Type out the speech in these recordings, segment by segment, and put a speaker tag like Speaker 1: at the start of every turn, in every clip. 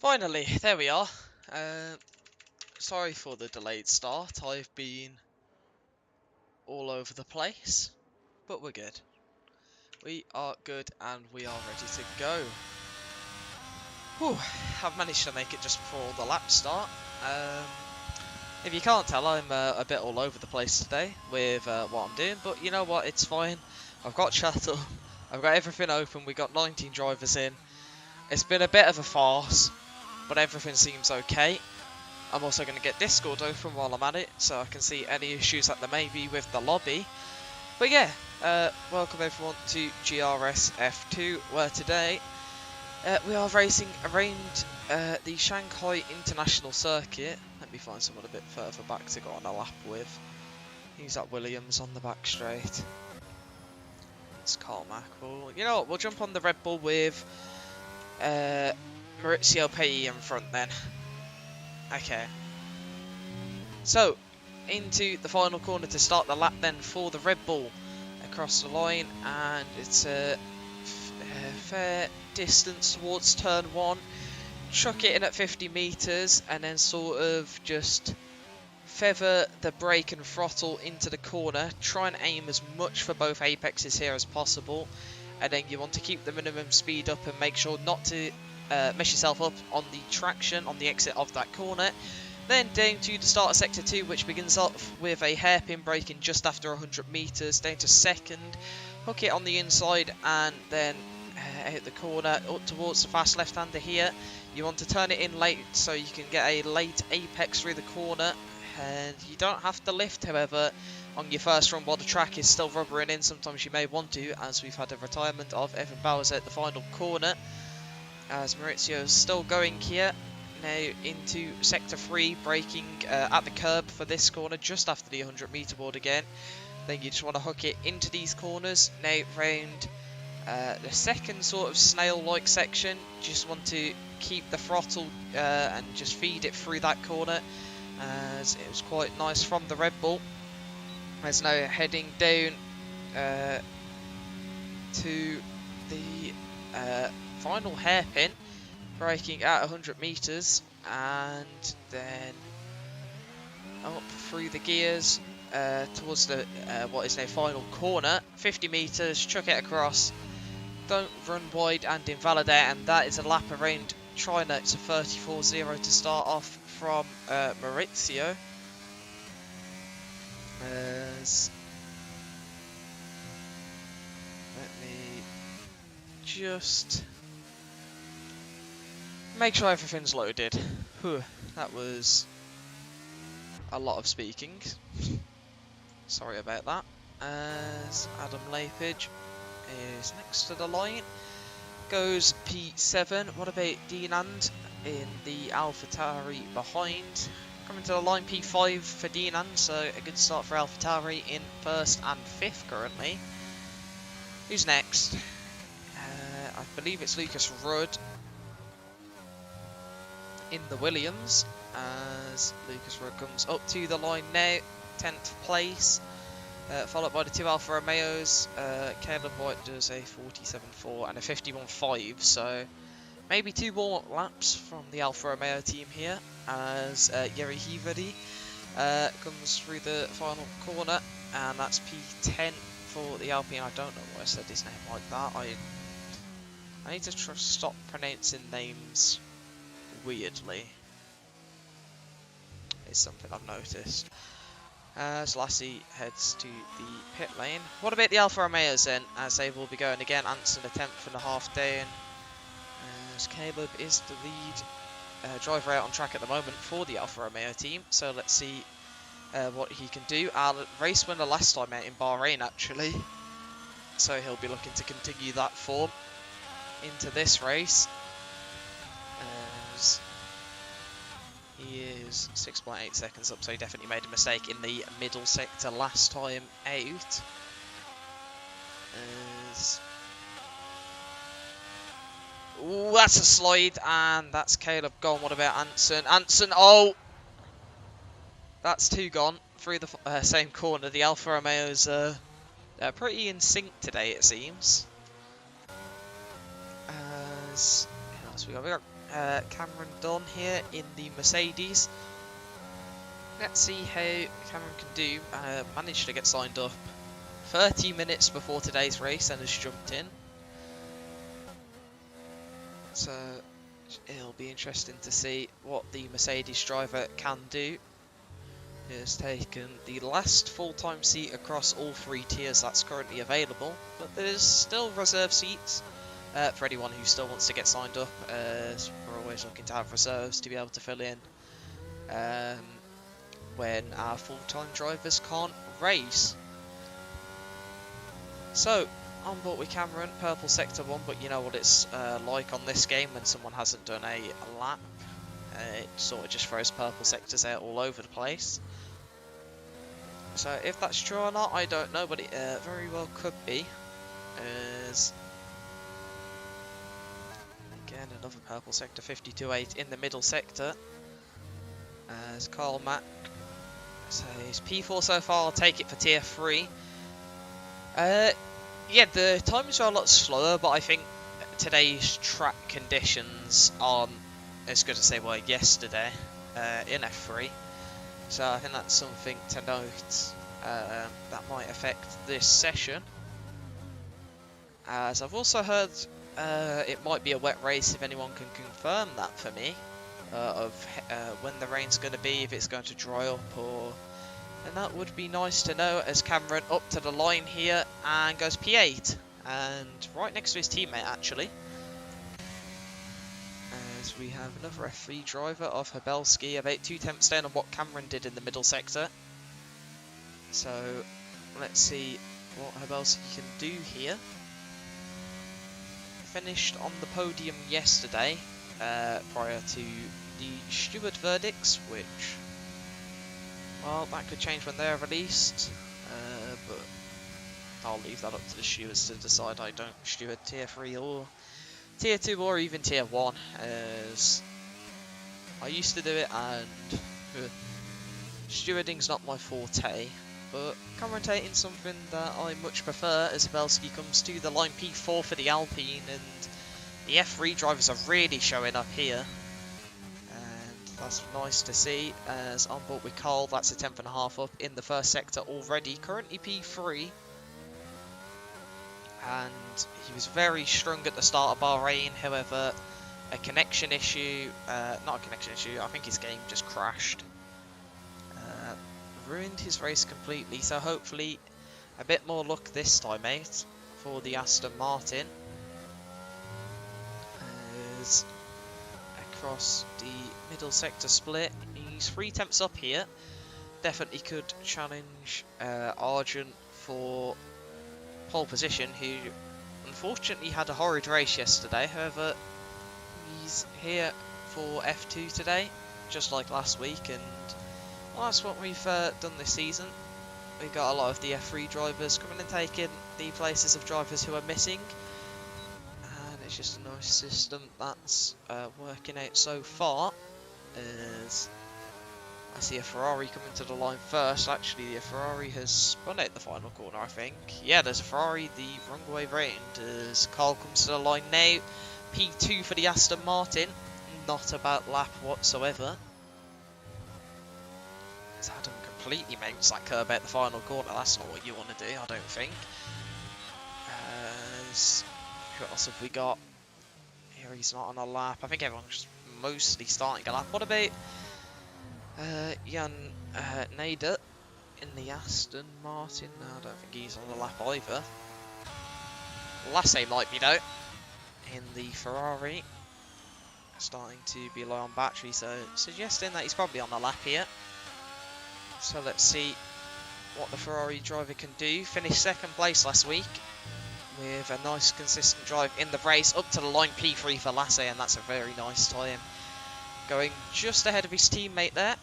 Speaker 1: Finally, there we are. Sorry for the delayed start. I've been all over the place, but we're good. We are good and we are ready to go. Whew, I've managed to make it just before the laps start. If you can't tell, I'm a bit all over the place today with what I'm doing, but you know what, it's fine. I've got shuttle, I've got everything open, we got 19 drivers in. It's been a bit of a farce, but everything seems okay. I'm also going to get Discord open while I'm at it, so I can see any issues that there may be with the lobby. But yeah, welcome everyone to GRS F2, where today we are racing around the Shanghai International Circuit. Let me find someone a bit further back to go on a lap with. He's at Williams on the back straight. It's Carmack. Well, you know what, we'll jump on the Red Bull with Maurizio Pei in front then. Okay. So, into the final corner to start the lap then for the Red Bull. Across the line, and it's a fair distance towards turn 1. Chuck it in at 50 metres and then sort of just feather the brake and throttle into the corner. Try and aim as much for both apexes here as possible. And then you want to keep the minimum speed up and make sure not to mess yourself up on the traction on the exit of that corner. Then down to the start of sector 2, which begins off with a hairpin braking just after 100 metres, down to second, hook it on the inside and then out the corner up towards the fast left-hander here. You want to turn it in late so you can get a late apex through the corner, and you don't have to lift, however, on your first run while the track is still rubbering in. Sometimes you may want to, as we've had a retirement of Evan Bowers at the final corner, as Maurizio is still going here. Now into sector 3, braking at the curb for this corner just after the 100 metre board again. Then you just want to hook it into these corners. Now round the second sort of snail-like section, just want to keep the throttle and just feed it through that corner, as it was quite nice from the Red Bull. As now heading down to the final hairpin, braking at 100 metres and then up through the gears towards the what is now final corner. 50 metres, chuck it across, don't run wide and invalidate, and that is a lap around China. It's a 34.0 to start off from Maurizio. Let me just make sure everything's loaded. Whew, that was a lot of speaking. Sorry about that. As Adam Lapidge is next to the line. Goes P7. What about Dinand in the AlphaTauri behind? Coming to the line, P5 for Dinand, so a good start for AlphaTauri in 1st and 5th currently. Who's next? I believe it's Lucas Rudd in the Williams, as Lucas Rudd comes up to the line now, 10th place, followed by the 2 Alfa Romeos. Caleb White does a 47.4 and a 51.5, so maybe 2 more laps from the Alfa Romeo team here, as Jiri Hiveri comes through the final corner, and that's P10 for the Alpine. I don't know why I said his name like that. I need to stop pronouncing names weirdly. It's something I've noticed. As Lassie heads to the pit lane. What about the Alfa Romeos then, as they will be going again? Anson a 10.5 down. As Caleb is the lead driver out on track at the moment for the Alfa Romeo team. So let's see what he can do. Our race winner last time out in Bahrain actually. So he'll be looking to continue that form into this race. As he is 6.8 seconds up, so he definitely made a mistake in the middle sector last time out. Ooh, that's a slide, and that's Caleb gone. What about Anson? Anson, oh! That's 2 gone through the same corner. The Alfa Romeos they're pretty in sync today, it seems. As who else we got? We got Cameron Dunn here in the Mercedes. Let's see how Cameron can do. Managed to get signed up 30 minutes before today's race and has jumped in. So it'll be interesting to see what the Mercedes driver can do. He has taken the last full-time seat across all 3 tiers that's currently available, but there's still reserve seats for anyone who still wants to get signed up. We're always looking to have reserves to be able to fill in when our full-time drivers can't race. So, on board with Cameron, purple sector 1, but you know what it's like on this game when someone hasn't done a lap. It sort of just throws purple sectors out all over the place. So if that's true or not, I don't know, but it very well could be. As again, another purple sector, 52.8 in the middle sector. As Carl Mack says P4 so far, I'll take it for tier 3. Yeah, the times are a lot slower, but I think today's track conditions aren't as good as they were yesterday in F3. So I think that's something to note that might affect this session. As I've also heard it might be a wet race, if anyone can confirm that for me, of when the rain's going to be, if it's going to dry up or... And that would be nice to know, as Cameron up to the line here and goes P8. And right next to his teammate, actually. As we have another F3 driver of Habelski, about 2 tenths down on what Cameron did in the middle sector. So let's see what Habelski can do here. Finished on the podium yesterday, prior to the steward verdicts, which... well, that could change when they're released, but I'll leave that up to the stewards to decide. I don't steward tier 3 or tier 2 or even tier 1, as I used to do it, and stewarding's not my forte, but commentating something that I much prefer, as Habelski comes to the line P4 for the Alpine, and the F3 drivers are really showing up here. That's nice to see, as on board with Carl, that's a 10.5 up in the first sector already, currently P3. And he was very strong at the start of Bahrain, however, a connection issue, not a connection issue, I think his game just crashed. Ruined his race completely, so hopefully a bit more luck this time, mate, for the Aston Martin. As across the middle sector split, he's 3 tenths up here. Definitely could challenge Argent for pole position, who unfortunately had a horrid race yesterday. However, he's here for F2 today, just like last week, and well, that's what we've done this season. We've got a lot of the F3 drivers coming and taking the places of drivers who are missing. It's just a nice system that's working out so far, as I see a Ferrari coming to the line first. Actually, the Ferrari has spun out the final corner, I think. Yeah, there's a Ferrari the wrong way round, as Carl comes to the line now. P2 for the Aston Martin, not a bad lap whatsoever. As Adam completely makes that curb out the final corner. That's not what you want to do, I don't think. What else have we got? Here he's not on a lap. I think everyone's just mostly starting a lap. What about Jan Nader in the Aston Martin? No, I don't think he's on the lap either. Lasse might be though, in the Ferrari. Starting to be low on battery, so suggesting that he's probably on the lap here. So let's see what the Ferrari driver can do. Finished 2nd place last week, with a nice consistent drive in the race, up to the line P3 for Lasse, and that's a very nice time. Going just ahead of his teammate there.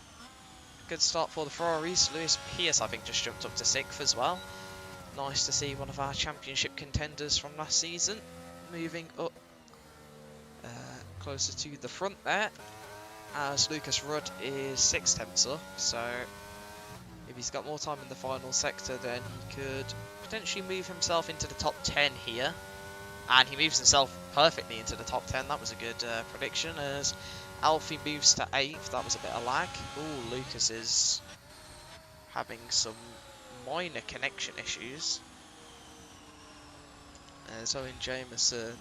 Speaker 1: Good start for the Ferraris. Lewis Pierce, I think, just jumped up to 6th as well. Nice to see one of our championship contenders from last season moving up closer to the front there, as Lucas Rudd is 6 tenths up, so if he's got more time in the final sector, then he could potentially move himself into the top 10 here. and he moves himself perfectly into the top 10. That was a good prediction, as Alfie moves to 8th. That was a bit of lag. Ooh, Lucas is having some minor connection issues. Owen Jameson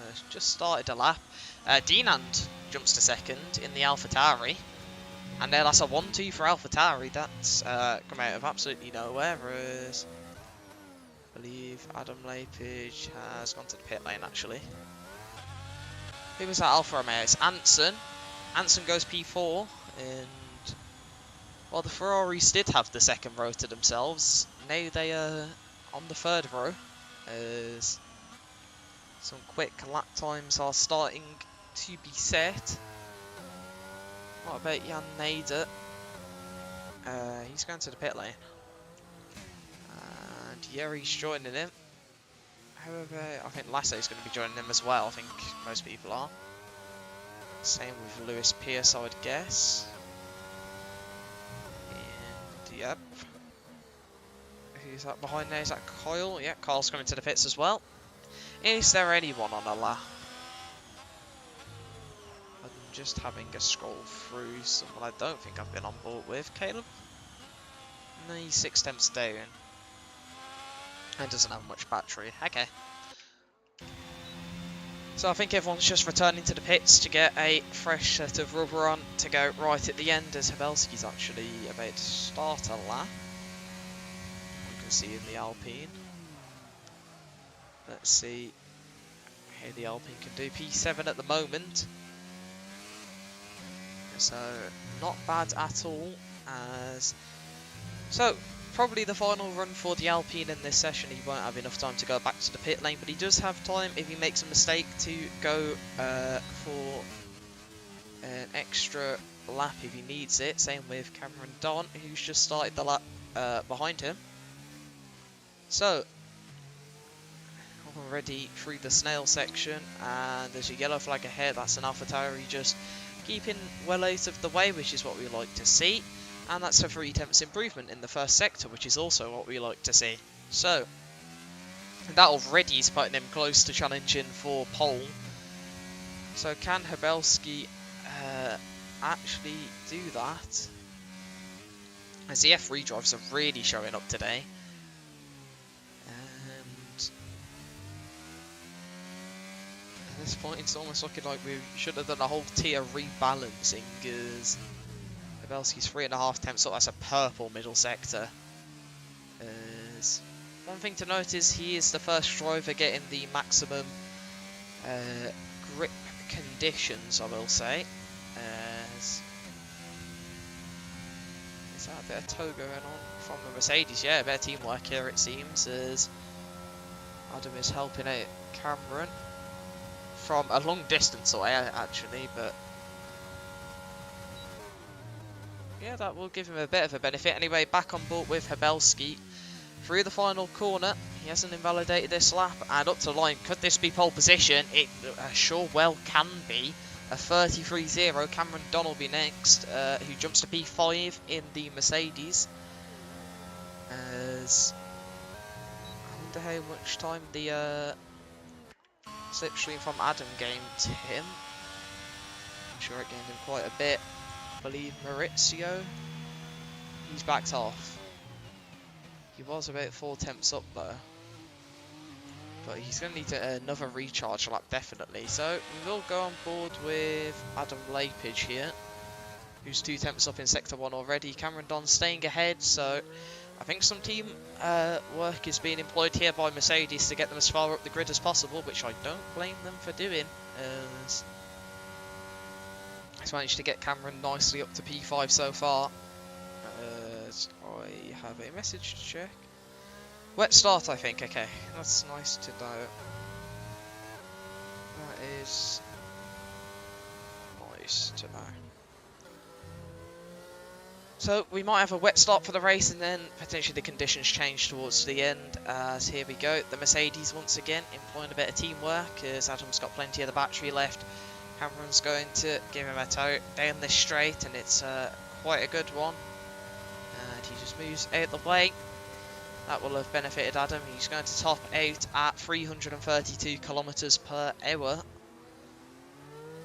Speaker 1: has just started a lap. Dinand jumps to 2nd in the AlphaTauri. And that's a 1-2 for AlphaTauri. That's come out of absolutely nowhere. Whereas I believe Adam Lapage has gone to the pit lane actually. Who was that Alfa Romeo? It's Anson. Anson goes P4. And while the Ferraris did have the 2nd row to themselves, now they are on the 3rd row. As some quick lap times are starting to be set. What about Jan Nader? He's going to the pit lane. And Yuri's joining him. However, I think Lasso's going to be joining him as well. I think most people are. Same with Lewis Pierce, I would guess. And yep. Who's that behind there? Is that Kyle? Yeah, Kyle's coming to the pits as well. Is there anyone on a lap? I'm just having a scroll through someone I don't think I've been on board with. Caleb? No, he's 6 tenths down. And doesn't have much battery. Okay. So I think everyone's just returning to the pits to get a fresh set of rubber on to go right at the end, as Habelski's actually about to start a lap. You can see in the Alpine. Let's see how the Alpine can do. P7 at the moment. So not bad at all. So probably the final run for the Alpine in this session. He won't have enough time to go back to the pit lane, but he does have time if he makes a mistake to go for an extra lap if he needs it. Same with Cameron Don, who's just started the lap behind him. So already through the snail section, and there's a yellow flag ahead. That's an AlphaTauri just keeping well out of the way, which is what we like to see. And that's a 3 tenths improvement in the first sector, which is also what we like to see. So that already is putting him close to challenging for pole. So can Habelski actually do that? As the F redrives are really showing up today. And at this point it's almost looking like we should have done a whole tier rebalancing, because Habelski's 3.5 tenths, so that's a purple middle sector. One thing to note is he is the first driver getting the maximum grip conditions, I will say. Is that a bit of tow going on from the Mercedes? Yeah, a bit of teamwork here it seems, as Adam is helping out Cameron from a long distance away actually, but yeah, that will give him a bit of a benefit. Anyway, back on board with Habelski through the final corner. He hasn't invalidated this lap, and up to the line. Could this be pole position? It sure well can be. A 33.0. Cameron Don will be next, who jumps to P5 in the Mercedes. As I wonder how much time the slipstream from Adam gained him. I'm sure it gained him quite a bit. I believe Maurizio, he's backed off. He was about 4 tenths up there, but he's going to need another recharge lap definitely. So we will go on board with Adam Lapage here, who's 2 tenths up in sector 1 already. Cameron Don staying ahead, so I think some team work is being employed here by Mercedes to get them as far up the grid as possible, which I don't blame them for doing, as he's managed to get Cameron nicely up to P5 so far. I have a message to check. Wet start, I think. Okay, that's nice to know. That is nice to know. So we might have a wet start for the race, and then potentially the conditions change towards the end. As here we go, the Mercedes once again employing a bit of teamwork, as Adam's got plenty of the battery left. Cameron's going to give him a tow down this straight, and it's quite a good one. And he just moves out the way. That will have benefited Adam. He's going to top out at 332 kilometers per hour.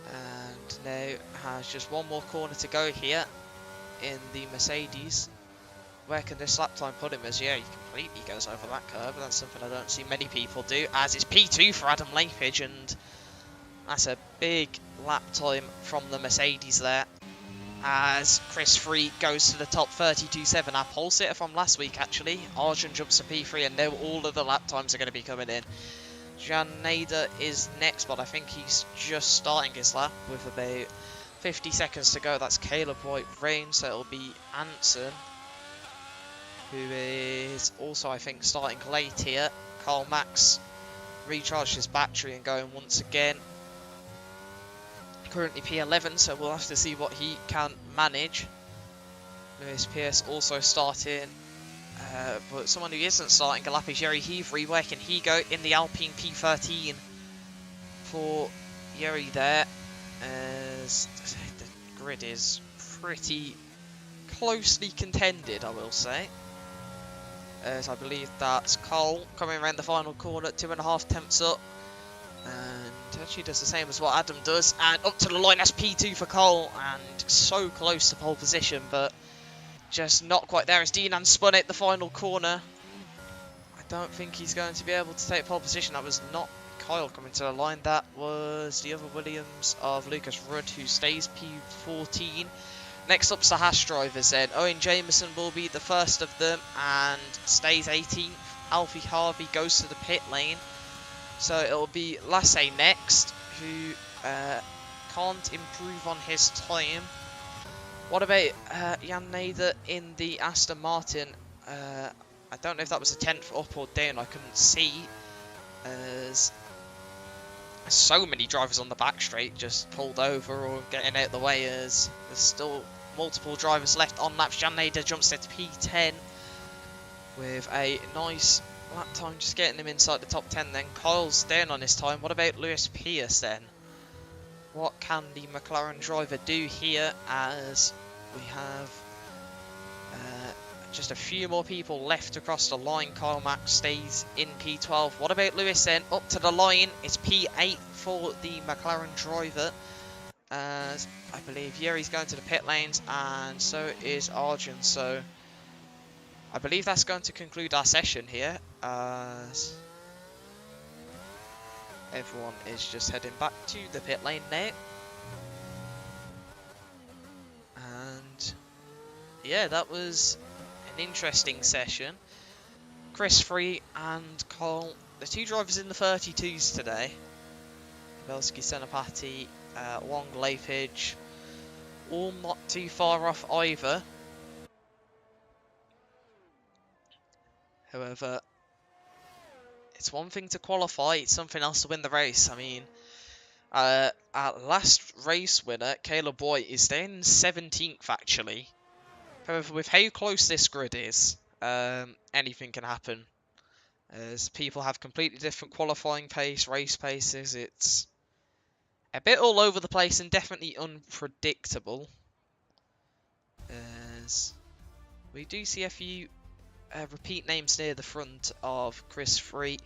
Speaker 1: And now has just one more corner to go here in the Mercedes. Where can this lap time put him? As yeah, he completely goes over that curve. That's something I don't see many people do. As it's P2 for Adam Lapage, and that's a big lap time from the Mercedes there. As Chris Free goes to the top 32.7, our pole sitter from last week actually. Arjun jumps to P3, and now all of the lap times are going to be coming in. Jan Nader is next, but I think he's just starting his lap with about 50 seconds to go. That's Caleb White-Rain, so it'll be Anson, who is also, I think, starting late here. Carl Max recharged his battery and going once again. Currently P11, so we'll have to see what he can manage. Lewis Pierce also starting, but someone who isn't starting a lap is Yuri Hevery. Where can he go? In the Alpine P13 for Yuri there, as the grid is pretty closely contended, I will say. As I believe that's Cole coming around the final corner, 2.5 tenths up. And actually does the same as what Adam does. And up to the line, that's P2 for Cole. And so close to pole position, but just not quite there. As Dean spun it the final corner. I don't think he's going to be able to take pole position. That was not Kyle coming to the line. That was the other Williams of Lucas Rudd, who stays P14. Next up's the Haas drivers then. Owen Jameson will be the first of them and stays 18th. Alfie Harvey goes to the pit lane. So it'll be Lasse next, who can't improve on his time. What about Jan Nader in the Aston Martin? I don't know if that was a 10th up or down, I couldn't see. As so many drivers on the back straight just pulled over or getting out of the way, as there's still multiple drivers left on laps. Jan Nader jumps to P10 with a nice lap time, just getting him inside the top 10 then. Kyle's down on his time. What about Lewis Pierce then? What can the McLaren driver do here, as we have just a few more people left across the line. Kyle Max stays in P12. What about Lewis then? Up to the line. It's P8 for the McLaren driver. As I believe Yuri's going to the pit lanes, and so is Arjun. So I believe that's going to conclude our session here, as everyone is just heading back to the pit lane now. And yeah, that was an interesting session. Chris Free and Cole, the two drivers in the 32s today. Belsky, Senapati, Wong, Lapage, all not too far off either. However, it's one thing to qualify, it's something else to win the race. I mean, our last race winner, Caleb Boyd, is staying 17th actually. However, with how close this grid is, anything can happen. As people have completely different qualifying pace, race paces, it's a bit all over the place and definitely unpredictable. As we do see a few repeat names near the front of Chris Free.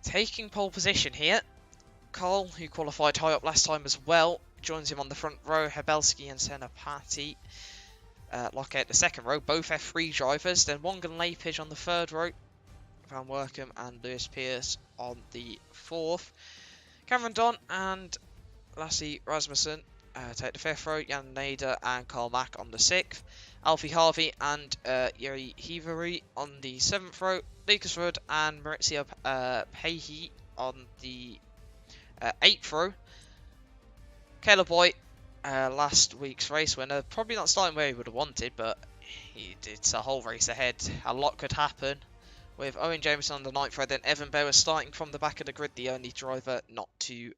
Speaker 1: Taking pole position here, Carl, who qualified high up last time as well, joins him on the front row. Hebelski and Senapati lock out the second row, both F3 drivers. Then Wongan Lapage on the third row, Van Workum and Lewis Pierce on the fourth. Cameron Don and Lassie Rasmussen take the fifth row. Jan Nader and Carl Mack on the sixth. Alfie Harvey and Yuri Hevery on the seventh row. Lucas Rudd and Maurizio Pahey on the eighth row. Caleb Boyd, last week's race winner, probably not starting where he would have wanted, but it's a whole race ahead. A lot could happen. With Owen Jameson on the ninth row, then Evan Bauer starting from the back of the grid, the only driver not to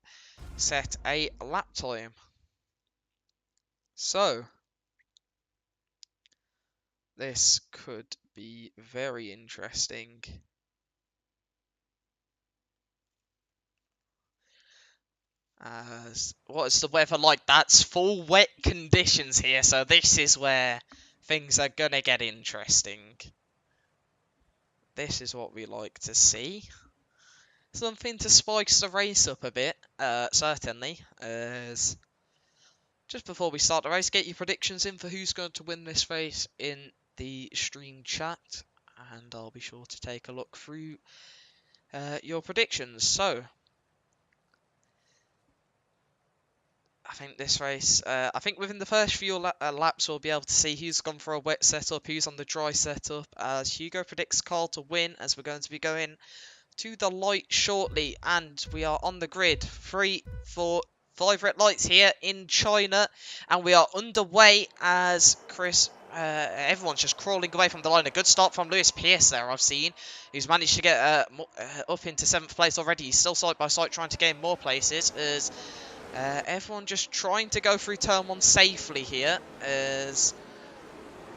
Speaker 1: set a lap time. So, this could be very interesting. What is the weather like? That's full wet conditions here, so this is where things are gonna get interesting. This is what we like to see. Something to spice the race up a bit, certainly. As just before we start the race, get your predictions in for who's going to win this race in the stream chat, and I'll be sure to take a look through your predictions. So, I think this race, I think within the first few laps we'll be able to see who's gone for a wet setup, who's on the dry setup, as Hugo predicts Carl to win, as we're going to be going to the light shortly, and we are on the grid. 3, 4, 5 red lights here in China, and we are underway as Chris. Everyone's just crawling away from the line. A good start from Lewis Pierce there, I've seen, who's managed to get up into 7th place already. He's still side by side trying to gain more places, as everyone just trying to go through turn 1 safely here, as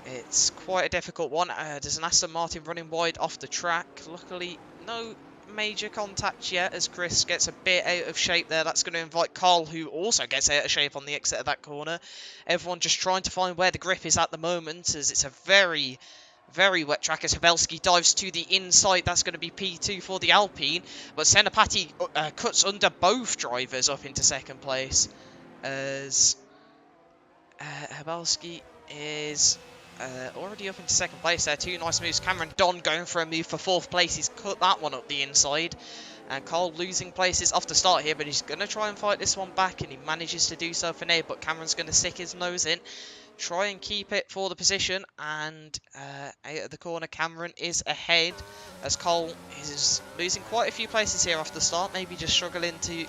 Speaker 1: it's quite a difficult one. There's an Aston Martin running wide off the track. Luckily, no major contact yet, as Chris gets a bit out of shape there. That's going to invite Carl, who also gets out of shape on the exit of that corner. Everyone just trying to find where the grip is at the moment, as it's a very, very wet track, as Habelski dives to the inside. That's going to be P2 for the Alpine, but Senapati cuts under both drivers up into 2nd place, as Habelski is already up into 2nd place there. 2 nice moves. Cameron Don going for a move for 4th place. He's cut that one up the inside. And Carl losing places off the start here, but he's going to try and fight this one back, and he manages to do so for now, but Cameron's going to stick his nose in, try and keep it for the position, and out of the corner, Cameron is ahead, as Carl is losing quite a few places here off the start, maybe just struggling to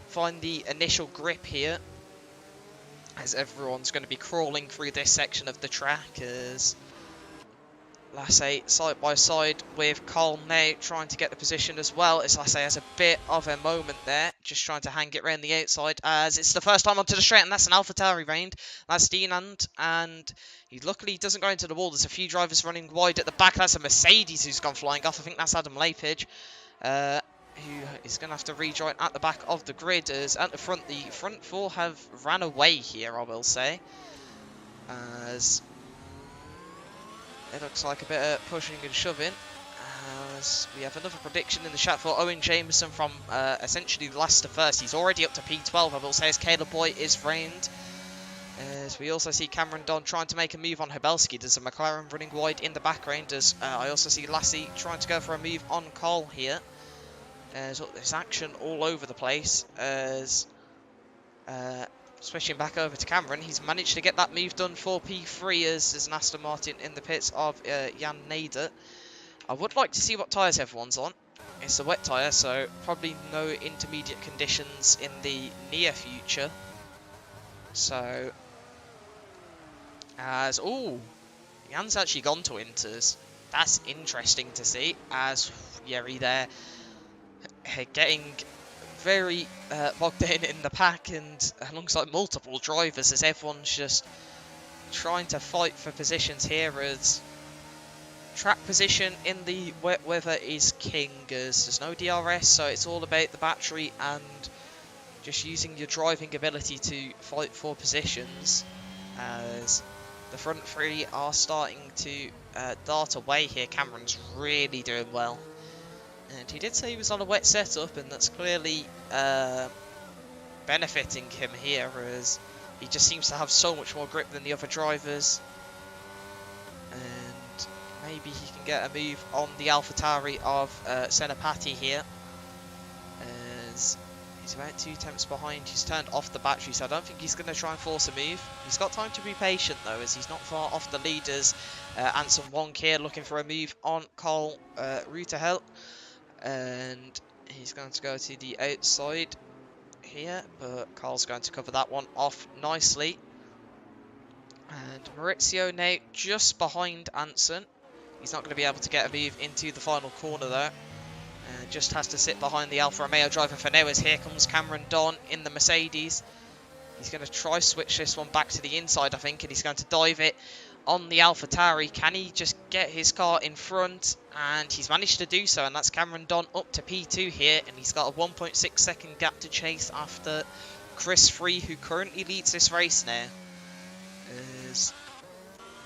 Speaker 1: find the initial grip here, as everyone's going to be crawling through this section of the track, as Lasse side by side with Carl now, trying to get the position as well, as Lasse has a bit of a moment there, just trying to hang it around the outside, as it's the first time onto the straight, and that's an AlphaTauri round. That's Dinant, and he luckily doesn't go into the wall. There's a few drivers running wide at the back. That's a Mercedes who's gone flying off. I think that's Adam Lapage, who is going to have to rejoin at the back of the grid, as at the front, the front 4 have ran away here, I will say, as it looks like a bit of pushing and shoving, as we have another prediction in the chat for Owen Jameson from essentially last to first. He's already up to P12, I will say, as Caleb Boy is round. As we also see Cameron Don trying to make a move on Habelski. There's a McLaren running wide in the background, as I also see Lassie trying to go for a move on Carl here. So there's action all over the place, as switching back over to Cameron, he's managed to get that move done for P3, as there's an Aston Martin in the pits of Jan Nader. I would like to see what tyres everyone's on. It's a wet tyre, so probably no intermediate conditions in the near future. So, as, ooh, Jan's actually gone to inters. That's interesting to see, as Yeri there getting very bogged in the pack, and alongside multiple drivers, as everyone's just trying to fight for positions here, as track position in the wet weather is king, as there's no DRS, so it's all about the battery and just using your driving ability to fight for positions, as the front 3 are starting to dart away here. Cameron's really doing well. And he did say he was on a wet setup, and that's clearly benefiting him here, as he just seems to have so much more grip than the other drivers. And maybe he can get a move on the AlphaTauri of Senapati here, as he's about 2 tenths behind. He's turned off the battery, so I don't think he's going to try and force a move. He's got time to be patient though, as he's not far off the leaders. Anson Wong here looking for a move on Carl Rutherheld. And he's going to go to the outside here, but Carl's going to cover that one off nicely. And Maurizio now just behind Anson. He's not going to be able to get a move into the final corner though. Just has to sit behind the Alfa Romeo driver for now, as here comes Cameron Don in the Mercedes. He's going to try switch this one back to the inside, I think, and he's going to dive it on the AlphaTauri. Can he just get his car in front? And he's managed to do so, and that's Cameron Don up to P2 here, and he's got a 1.6 second gap to chase after Chris Free, who currently leads this race now. Is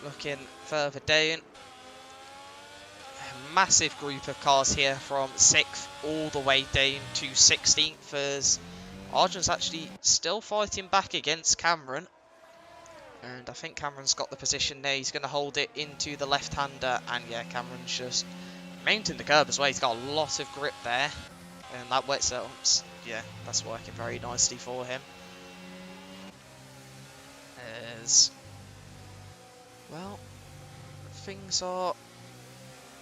Speaker 1: looking further down. massive group of cars here from 6th all the way down to 16th, as Arjun's actually still fighting back against Cameron. And I think Cameron's got the position there. He's going to hold it into the left-hander. And yeah, Cameron's just mounting the curb as well. He's got a lot of grip there. And that wet setups, yeah, that's working very nicely for him. As well, things are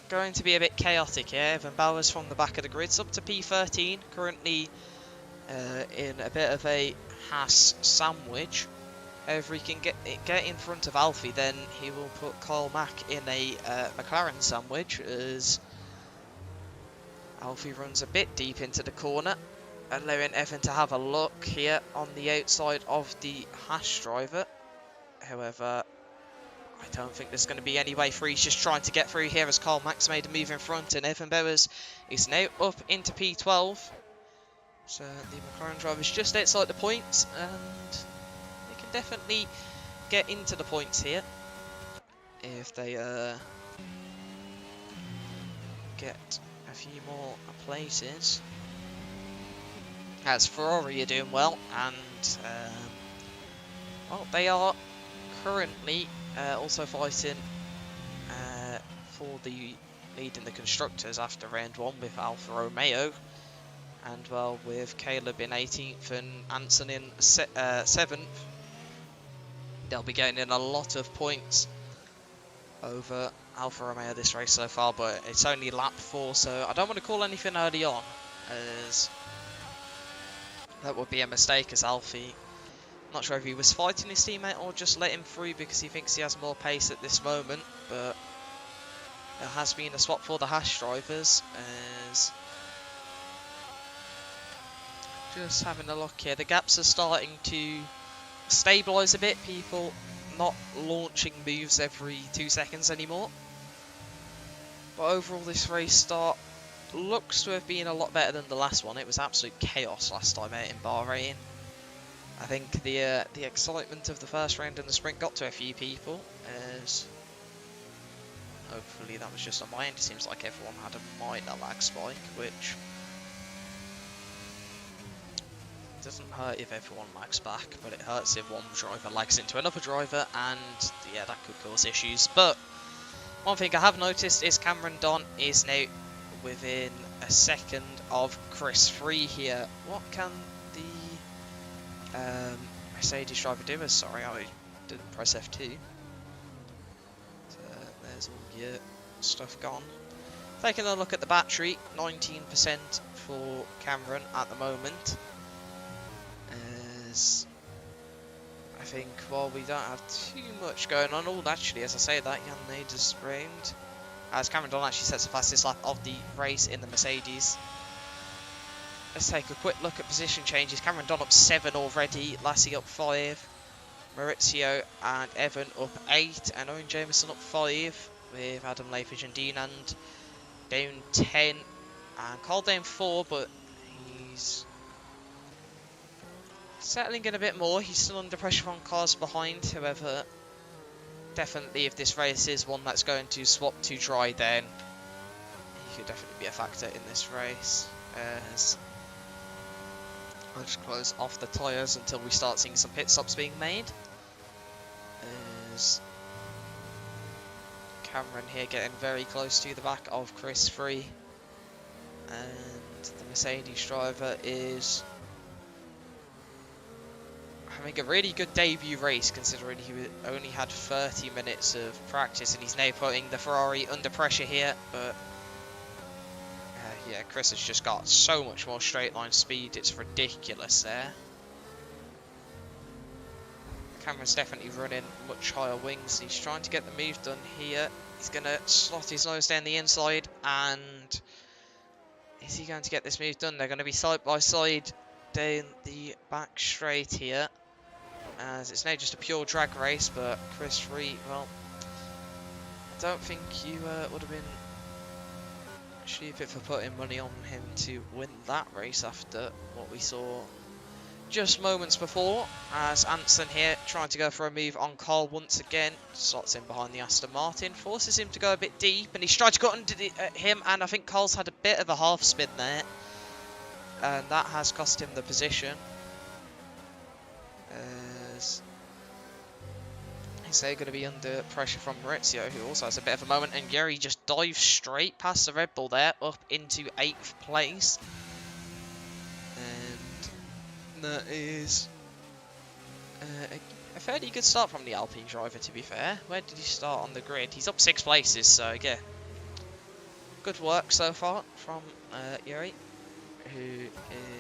Speaker 1: going to be a bit chaotic here. Evan Bowers from the back of the grid's up to P13, currently in a bit of a Haas sandwich. If he can get in front of Alfie, then he will put Carl Mack in a McLaren sandwich, as Alfie runs a bit deep into the corner, allowing Evan to have a look here on the outside of the Haas driver. However, I don't think there's going to be any way through. He's just trying to get through here as Carl Mack's made a move in front, and Evan Bowers is now up into P12. So the McLaren driver's just outside the points, and they can definitely get into the points here if they get a few more places. As Ferrari are doing well, and well, they are currently also fighting for the lead in the constructors after round 1 with Alfa Romeo, and well, with Caleb in 18th and Anson in 7th, they'll be gaining a lot of points over Alfa Romeo this race so far, but it's only lap 4, so I don't want to call anything early on, as that would be a mistake, as Alfie, not sure if he was fighting his teammate or just let him through because he thinks he has more pace at this moment, but there has been a swap for the Haas drivers, as just having a look here, the gaps are starting to stabilise a bit, people not launching moves every 2 seconds anymore. But overall, this race start looks to have been a lot better than the last one. It was absolute chaos last time out in Bahrain. I think the excitement of the first round in the sprint got to a few people, as hopefully that was just on my end. It seems like everyone had a minor lag spike, which doesn't hurt if everyone lags back, but it hurts if one driver lags into another driver, and yeah, that could cause issues. But one thing I have noticed is Cameron Don is now within a second of Chris Free here. What can the Mercedes driver do? Sorry, I didn't press F2. So there's all your stuff gone. Taking a look at the battery, 19% for Cameron at the moment. As I think, well, we don't have too much going on. Oh, actually, as I say that, Jan Nader's round, as Cameron Don actually sets the fastest lap of the race in the Mercedes. Let's take a quick look at position changes. Cameron Don up 7 already, Lassie up 5, Maurizio and Evan up 8, and Owen Jameson up 5, with Adam Layfage and Dean and down 10, and Carl down 4, but he's settling in a bit more. He's still under pressure from cars behind. However, definitely if this race is one that's going to swap to dry, then he could definitely be a factor in this race. As I'll just close off the tyres until we start seeing some pit stops being made. As Cameron here getting very close to the back of Chris Free, and the Mercedes driver is having a really good debut race, considering he only had 30 minutes of practice, and he's now putting the Ferrari under pressure here. But yeah, Chris has just got so much more straight line speed, it's ridiculous there. Cameron's definitely running much higher wings. He's trying to get the move done here. He's going to slot his nose down the inside, and is he going to get this move done? They're going to be side by side down the back straight here, as it's now just a pure drag race. But Chris Free, well, I don't think you would have been stupid for putting money on him to win that race after what we saw just moments before, as Anson here trying to go for a move on Carl once again, slots in behind the Aston Martin, forces him to go a bit deep, and he's tried to go under him, and I think Carl's had a bit of a half spin there, and that has cost him the position. As he's going to be under pressure from Maurizio, who also has a bit of a moment, and Yuri just dives straight past the Red Bull there, up into 8th place. And that is a fairly good start from the Alpine driver, to be fair. Where did he start on the grid? He's up 6 places, so yeah. Good work so far from Yuri, who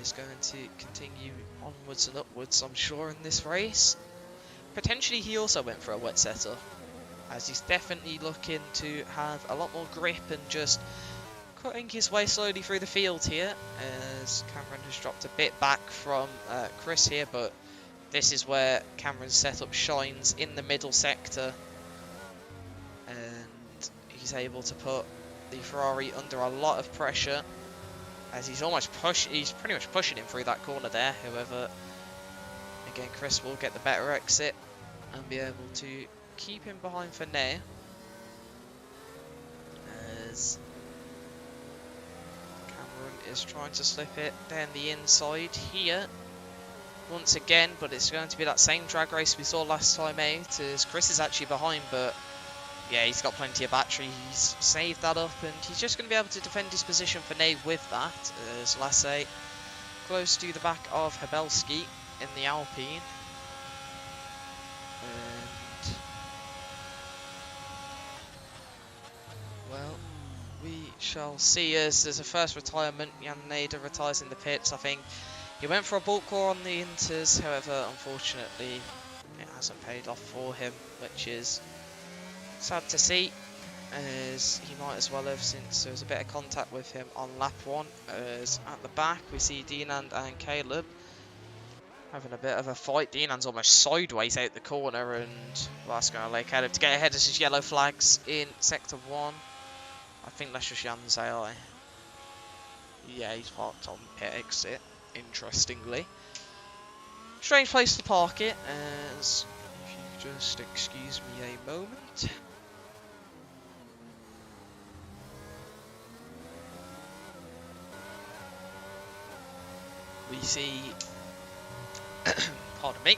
Speaker 1: is going to continue onwards and upwards, I'm sure, in this race. Potentially he also went for a wet setup, as he's definitely looking to have a lot more grip and just cutting his way slowly through the field here, as Cameron has dropped a bit back from Chris here, but this is where Cameron's setup shines, in the middle sector, and he's able to put the Ferrari under a lot of pressure, as he's pretty much pushing him through that corner there. However, again, Chris will get the better exit and be able to keep him behind for now, as Cameron is trying to slip it down the inside here once again, but it's going to be that same drag race we saw last time out, as Chris is actually behind, but yeah, he's got plenty of battery. He's saved that up, and he's just going to be able to defend his position for now with that, as Lasse close to the back of Hebelski in the Alpine. And well, we shall see, as there's a first retirement. Jan Nader retires in the pits. I think he went for a bulk core on the Inters, however, unfortunately, it hasn't paid off for him, which is sad to see, as he might as well have, since there was a bit of contact with him on lap 1. As at the back we see Dinand and Caleb having a bit of a fight. Dinand's almost sideways out the corner, and well, that's going to allow Caleb to get ahead as his yellow flags in sector 1. I think that's just Jan's AI. Yeah, he's parked on pit exit, interestingly. Strange place to park it, as if you just excuse me a moment. We see, pardon me,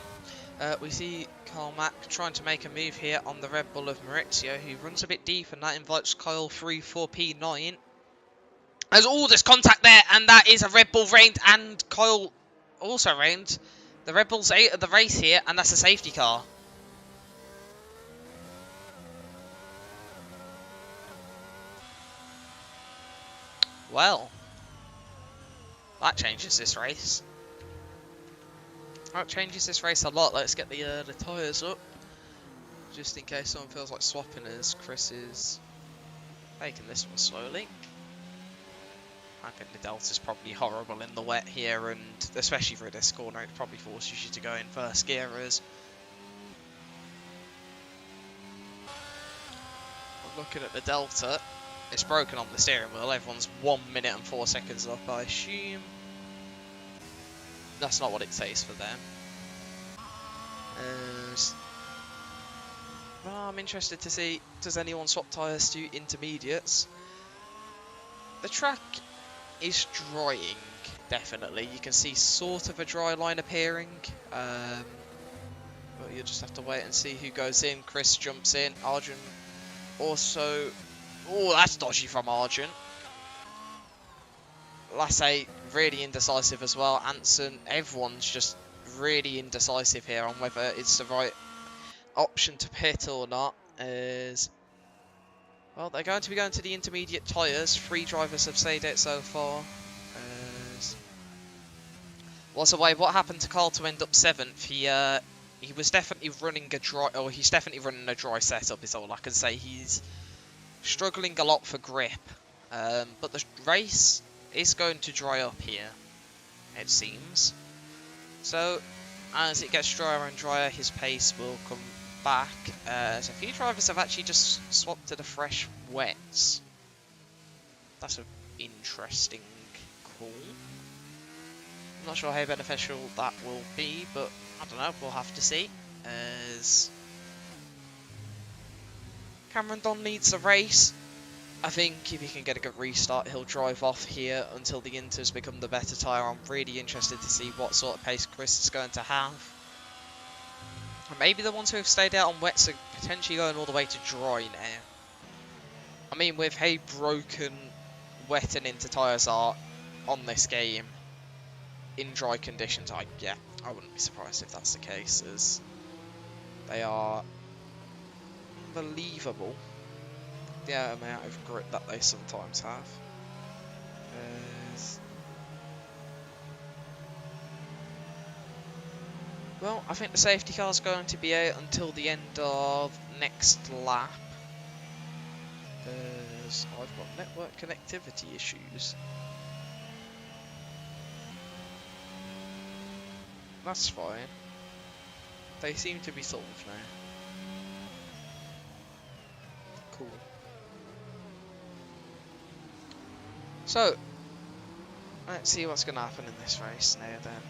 Speaker 1: we see Carl Mack trying to make a move here on the Red Bull of Maurizio, who runs a bit deep, and that invites Kyle through for P9. There's all this contact there, and that is a Red Bull round, and Kyle also round. The Red Bull's out of the race here, and that's a safety car. Well, that changes this race. That changes this race a lot. Let's get the tyres up, just in case someone feels like swapping, as Chris is taking this one slowly. I think the Delta's probably horrible in the wet here, and especially through this corner, it probably forces you to go in first gear. As looking at the Delta, it's broken on the steering wheel. Everyone's 1 minute and 4 seconds up, I assume. That's not what it says for them. Well, I'm interested to see, does anyone swap tyres to intermediates? The track is drying, definitely. You can see sort of a dry line appearing. But you'll just have to wait and see who goes in. Chris jumps in. Arjun also... Oh, that's dodgy from Arjun. Lasse really indecisive as well. Anson, everyone's just really indecisive here on whether it's the right option to pit or not. As well, they're going to be going to the intermediate tyres. 3 drivers have stayed out so far. Was away. What happened to Carl to end up 7th? He was definitely running a dry, or he's definitely running a dry setup, is all I can say. He's struggling a lot for grip, but the race is going to dry up here, it seems. So as it gets drier and drier, his pace will come back. So a few drivers have actually just swapped to the fresh wets. That's an interesting call. I'm not sure how beneficial that will be, but I don't know, we'll have to see. As Cameron Don leads the race. I think if he can get a good restart, he'll drive off here until the Inters become the better tyre. I'm really interested to see what sort of pace Chris is going to have. And maybe the ones who have stayed out on wets are potentially going all the way to dry now. I mean, with how broken wet and Inter tyres are on this game, in dry conditions, I wouldn't be surprised if that's the case, as they are unbelievable, the amount of grip that they sometimes have. Well, I think the safety car is going to be out until the end of next lap, as I've got network connectivity issues. That's fine. They seem to be solved now. Cool. So, let's see what's going to happen in this race now then.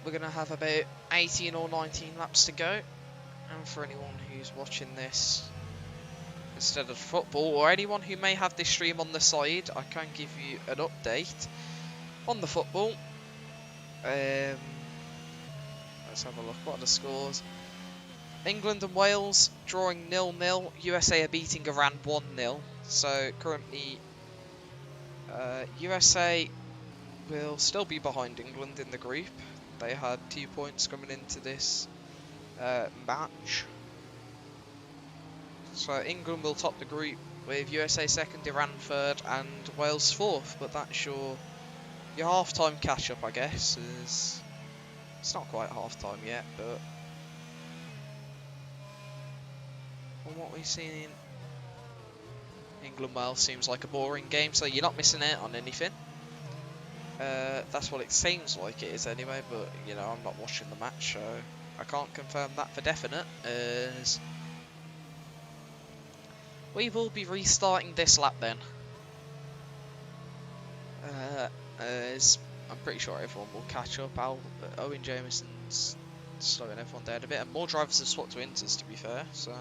Speaker 1: We're going to have about 18 or 19 laps to go. And for anyone who's watching this instead of football, or anyone who may have this stream on the side, I can give you an update on the football. Let's have a look. What are the scores? England and Wales drawing 0-0. USA are beating Iran 1-0. So currently, USA will still be behind England in the group. They had 2 points coming into this match. So England will top the group with USA second, Iran third, and Wales fourth. But that's your half-time catch-up, I guess. It's not quite half-time yet, but from what we've seen, England-Wales seems like a boring game, so you're not missing out on anything. That's what it seems like it is anyway, but you know, I'm not watching the match, so I can't confirm that for definite, as we will be restarting this lap then. As I'm pretty sure everyone will catch up. Owen Jameson's slowing everyone down a bit, and more drivers have swapped to Inters, to be fair, so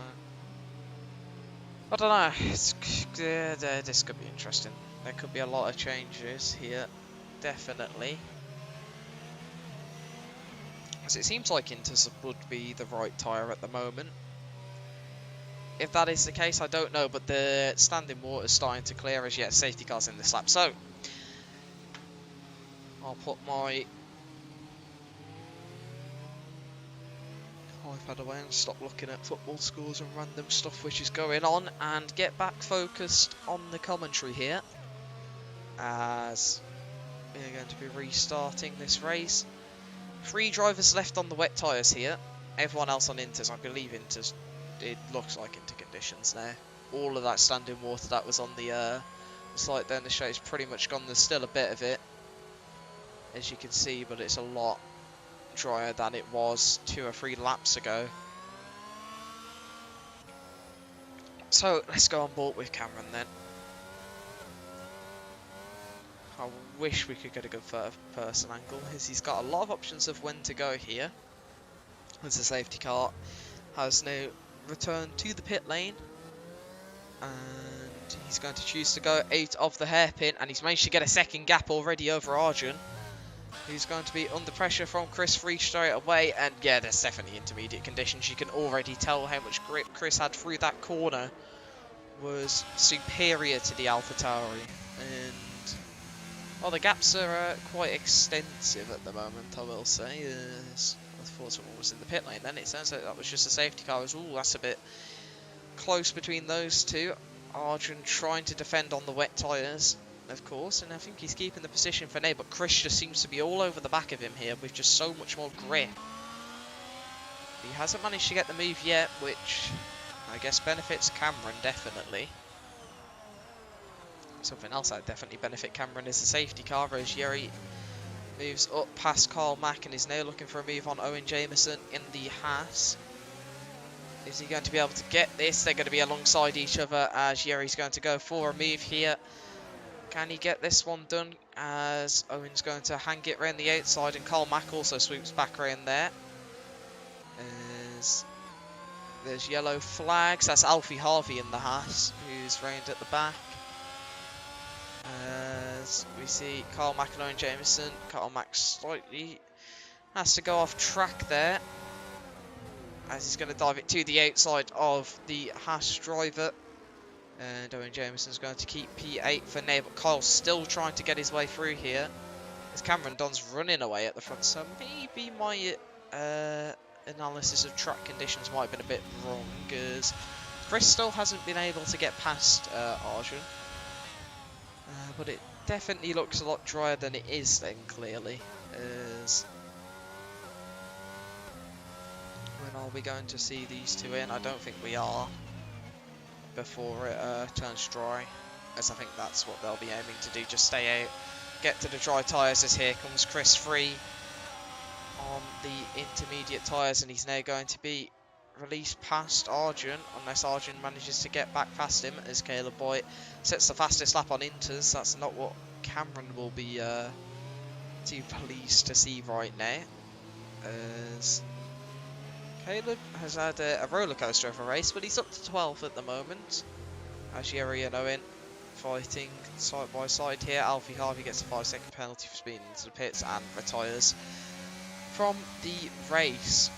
Speaker 1: I don't know, this could be interesting. There could be a lot of changes here, definitely. As it seems like Inters would be the right tyre at the moment. If that is the case, I don't know, but the standing water is starting to clear as yet. Safety cars in this lap, so I'll put my iPad away and stop looking at football scores and random stuff which is going on, and get back focused on the commentary here, as we're going to be restarting this race. 3 drivers left on the wet tyres here, everyone else on Inters. I believe Inters, it looks like Inter conditions now. All of that standing water that was on the site down the straight is pretty much gone. There's still a bit of it, as you can see, but it's a lot drier than it was 2 or 3 laps ago. So let's go on board with Cameron then. I wish we could get a good third person angle, as he's got a lot of options of when to go here, as the safety car has now returned to the pit lane, and he's going to choose to go out of the hairpin, and he's managed to get a second gap already over Arjun, who's going to be under pressure from Chris Free straight away. And yeah, there's definitely intermediate conditions. You can already tell how much grip Chris had through that corner was superior to the AlphaTauri, and well, the gaps are quite extensive at the moment, I will say. I thought someone was in the pit lane, then it turns out that was just a safety car. Ooh, that's a bit close between those two. Arjun trying to defend on the wet tyres, of course, and I think he's keeping the position for now, but Chris just seems to be all over the back of him here with just so much more grip. He hasn't managed to get the move yet, which I guess benefits Cameron, definitely. Something else that definitely benefit Cameron is the safety car, as Yeri moves up past Carl Mack and is now looking for a move on Owen Jameson in the Haas. Is he going to be able to get this? They're going to be alongside each other, as Yeri's going to go for a move here. Can he get this one done as Owen's going to hang it around the outside and Carl Mack also swoops back around there. As there's yellow flags. That's Alfie Harvey in the Haas who's round at the back. As we see Carl Mack and Owen Jameson. Carl Mack slightly has to go off track there, as he's going to dive it to the outside of the Haas driver. And Owen Jameson's going to keep P8 for now, but Kyle's still trying to get his way through here. As Cameron Dunn's running away at the front, so maybe my analysis of track conditions might have been a bit wrong, as Chris still hasn't been able to get past Arjun. But it definitely looks a lot drier than it is then, clearly. As when are we going to see these two in? I don't think we are before it turns dry, as I think that's what they'll be aiming to do, just stay out, get to the dry tyres, as here comes Chris Free on the intermediate tyres, and he's now going to be released past Arjun, unless Arjun manages to get back past him, as Caleb Boyd sets the fastest lap on Inters. That's not what Cameron will be too pleased to see right now, as Caleb has had a rollercoaster of a race, but he's up to 12th at the moment. As Yerry and Owen fighting side by side here. Alfie Harvey gets a 5-second penalty for speeding into the pits and retires from the race.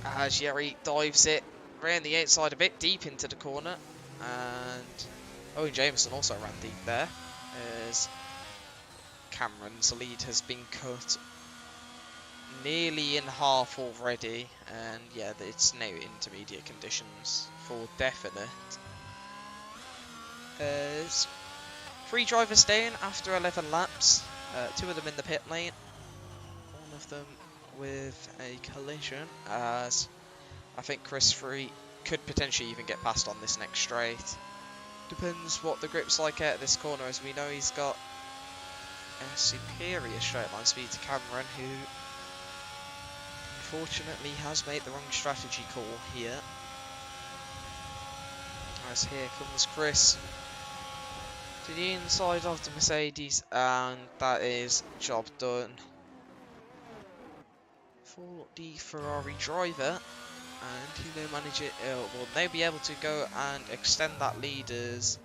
Speaker 1: As Yerry dives it around the outside a bit, deep into the corner. And Owen Jameson also ran deep there, as Cameron's lead has been cut nearly in half already, and yeah, it's now intermediate conditions for definite. As 3 drivers down after 11 laps, 2 of them in the pit lane, one of them with a collision, as I think Chris Free could potentially even get past on this next straight. Depends what the grip's like out of this corner, as we know he's got a superior straight line speed to Cameron, who unfortunately has made the wrong strategy call here. As here comes Chris to the inside of the Mercedes, and that is job done for the Ferrari driver, and he now manage it. Will now be able to go and extend that lead, as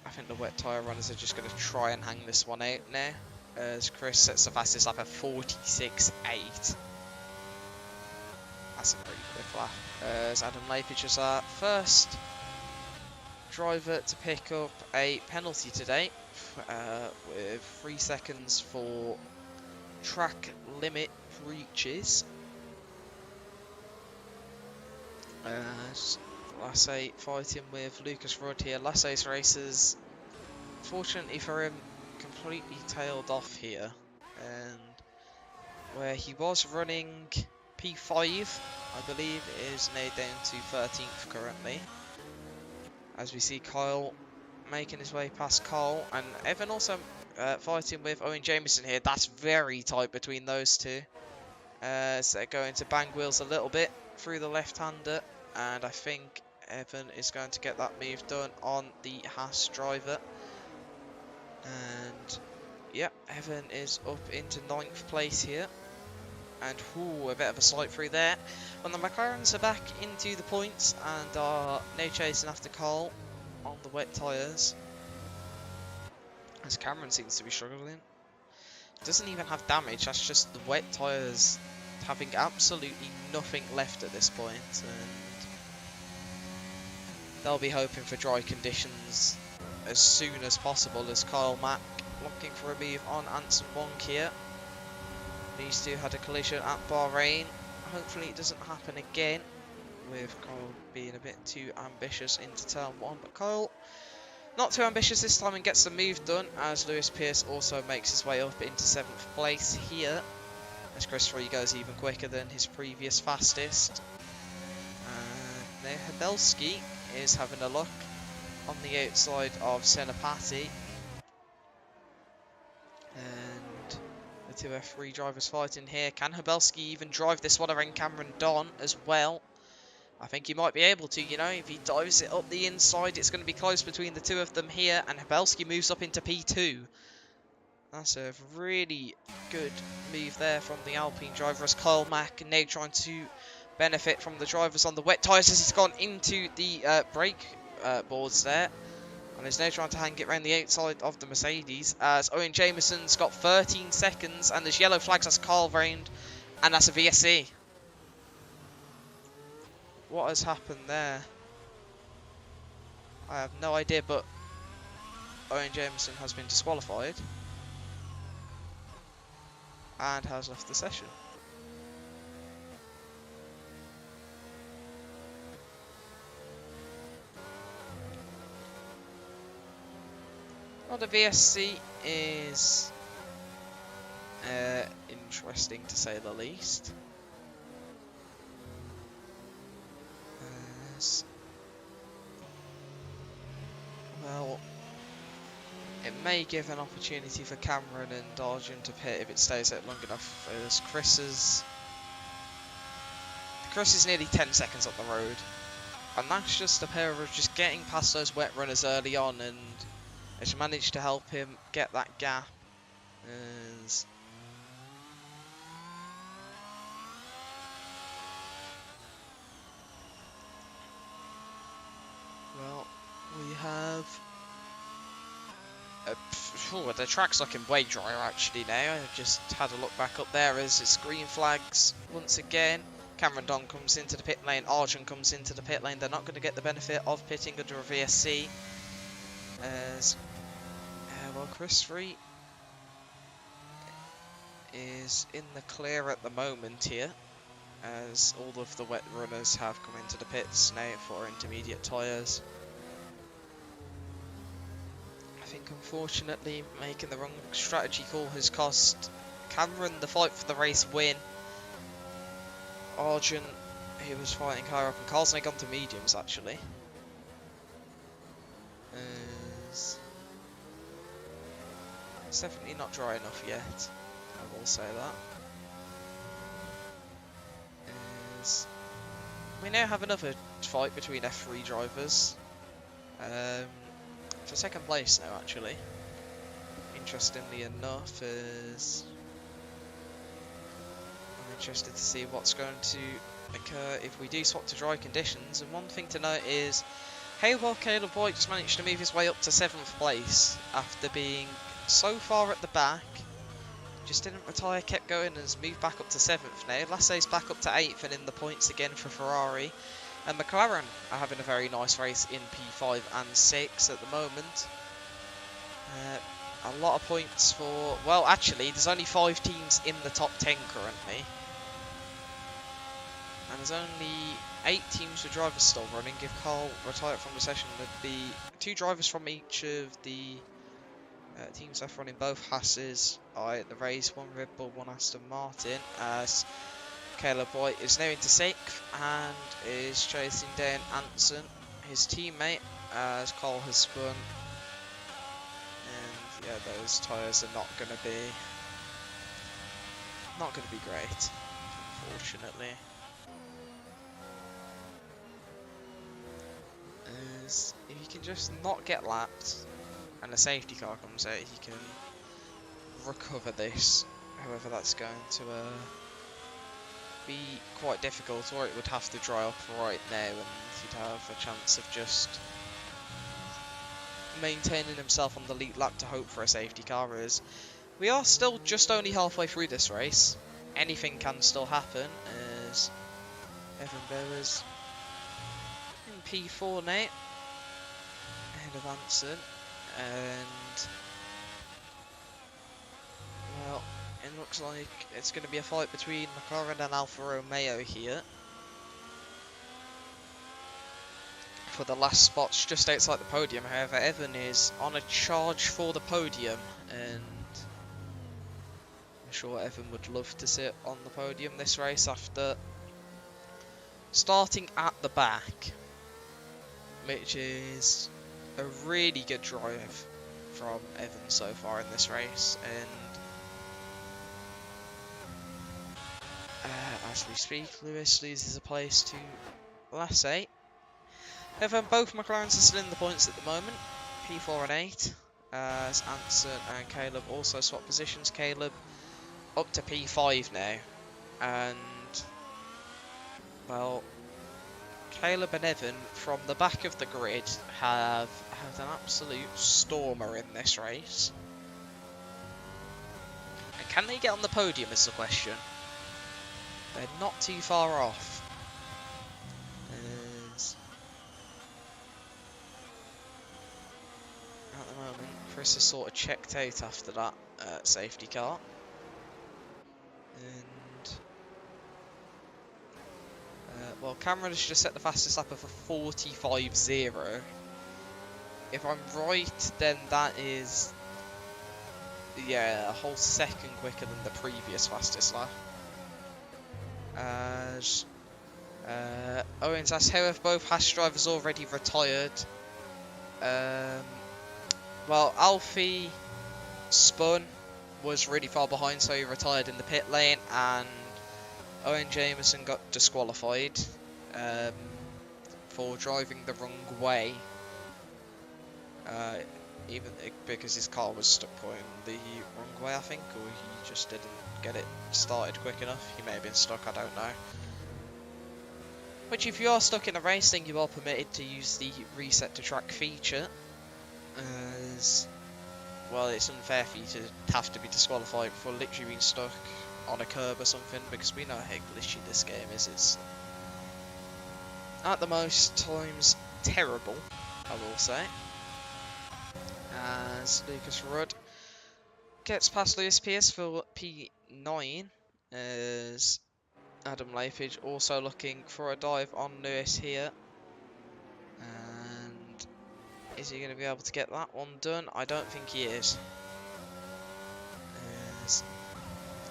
Speaker 1: I think the wet tyre runners are just going to try and hang this one out now, as Chris sets the fastest lap at 46.8. That's a pretty quick lap. As Adam Lapich is our first driver to pick up a penalty today, with 3 seconds for track limit breaches. As Lasse fighting with Lucas Rudd here. Lasse's races, fortunately for him, completely tailed off here, and where he was running P5, I believe, is now down to 13th currently. As we see Kyle making his way past Cole, and Evan also fighting with Owen Jameson here. That's very tight between those two. So they're going to bang wheels a little bit through the left-hander, and I think Evan is going to get that move done on the Haas driver. And yeah, Evan is up into 9th place here. And a bit of a slide through there. When the McLarens are back into the points and are now chasing after Cole on the wet tyres, as Cameron seems to be struggling. Doesn't even have damage, that's just the wet tyres having absolutely nothing left at this point, and they'll be hoping for dry conditions as soon as possible, as Kyle Mack looking for a move on Anson Wong here. These two had a collision at Bahrain. Hopefully it doesn't happen again, with Kyle being a bit too ambitious into turn 1, but Kyle not too ambitious this time and gets the move done, as Lewis Pearce also makes his way up into 7th place here, as Chris Free goes even quicker than his previous fastest. And now Habelski is having a look on the outside of Senapati, and the two F3 drivers fighting here. Can Habelski even drive this one around Cameron Don as well? I think he might be able to, you know, if he dives it up the inside, it's going to be close between the two of them here, and Hebelski moves up into P2. That's a really good move there from the Alpine driver as Kyle Mack now trying to benefit from the drivers on the wet tyres as he's gone into the brake boards there. And is now trying to hang it around the outside of the Mercedes as Owen Jameson's got 13 seconds and there's yellow flags as Carl round and that's a VSC. What has happened there? I have no idea, but Owen Jameson has been disqualified and has left the session. Well, the VSC is interesting to say the least. Well, it may give an opportunity for Cameron and Arjun to pit if it stays out long enough. As Chris is nearly 10 seconds up the road, and that's just a pair of just getting past those wet runners early on, and it's managed to help him get that gap. As well, we have the track's looking way drier actually now. I've just had a look back up there as it's green flags once again. Cameron Don comes into the pit lane, Arjun comes into the pit lane. They're not going to get the benefit of pitting under a VSC. As well, Chris Free is in the clear at the moment here, as all of the wet runners have come into the pits now for intermediate tyres. I think unfortunately making the wrong strategy call has cost Cameron the fight for the race win. Arjun, who was fighting higher up, and Carl's now gone to mediums actually. It's definitely not dry enough yet, I will say that. We now have another fight between F3 drivers. For second place now actually. Interestingly enough, is I'm interested to see what's going to occur if we do swap to dry conditions. And one thing to note is how well Caleb White just managed to move his way up to 7th place after being so far at the back. Just didn't retire, kept going, and has moved back up to 7th now. Lassay's back up to 8th and in the points again for Ferrari. And McLaren are having a very nice race in P5 and 6 at the moment. A lot of points for... Well, actually, there's only 5 teams in the top 10 currently. And there's only 8 teams with drivers still running. If Carl retired from the session, there'd be 2 drivers from each of the teams left running. Both Hasses are in the race, 1 Red Bull, 1 Aston Martin, as Caleb White is now into 6th and is chasing down Anson, his teammate, as Carl has spun. And yeah, those tyres are not going to be great, unfortunately. As if you can just not get lapped and a safety car comes out, he can recover this. However, that's going to be quite difficult, or it would have to dry up right now and he'd have a chance of just maintaining himself on the lead lap to hope for a safety car. As we are still just only halfway through this race, anything can still happen, as Evan Bowers in P4 now, ahead of Anson. And well, it looks like it's going to be a fight between McLaren and Alfa Romeo here for the last spots just outside the podium. However, Evan is on a charge for the podium, and I'm sure Evan would love to sit on the podium this race after starting at the back, which is a really good drive from Evan so far in this race. And as we speak, Lewis loses a place to last 8. However, both McLarens are still in the points at the moment, P4 and 8, as Anson and Caleb also swap positions. Caleb up to P5 now, and, well, Caleb and Evan from the back of the grid have had an absolute stormer in this race. And can they get on the podium is the question. They're not too far off. At the moment, Chris is sort of checked out after that safety car. And well, Cameron has just set the fastest lap of a 45.0. If I'm right, then that is, yeah, a whole second quicker than the previous fastest lap. As Owens asks, how have both Haas drivers already retired? Well, Alfie spun, was really far behind, so he retired in the pit lane, and Owen Jameson got disqualified for driving the wrong way. Even because his car was stuck going the wrong way, I think, or he just didn't get it started quick enough. He may have been stuck, I don't know. Which, if you are stuck in a race, then you are permitted to use the reset to track feature. As, well, it's unfair for you to have to be disqualified for literally being stuck on a curb or something, because we know how glitchy this game is. It's, at the most times, terrible, I will say. As Lucas Rudd gets past Lewis Pierce for P9, as Adam Layfage also looking for a dive on Lewis here. And is he going to be able to get that one done? I don't think he is. As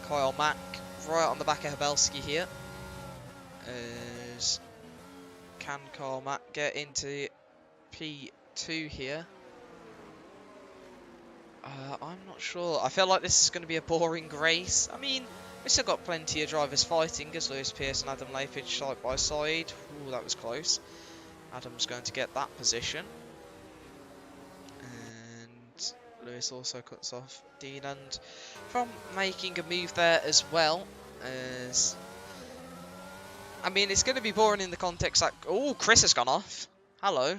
Speaker 1: Kyle Mack right on the back of Habelski here. As can Kyle Mack get into P2 here? I'm not sure. I feel like this is going to be a boring race. I mean, we've still got plenty of drivers fighting as Lewis Pierce and Adam Layfage side by side. Ooh, that was close. Adam's going to get that position. And Lewis also cuts off Deland from making a move there as well. As, I mean, it's going to be boring in the context that... Oh, Chris has gone off. Hello.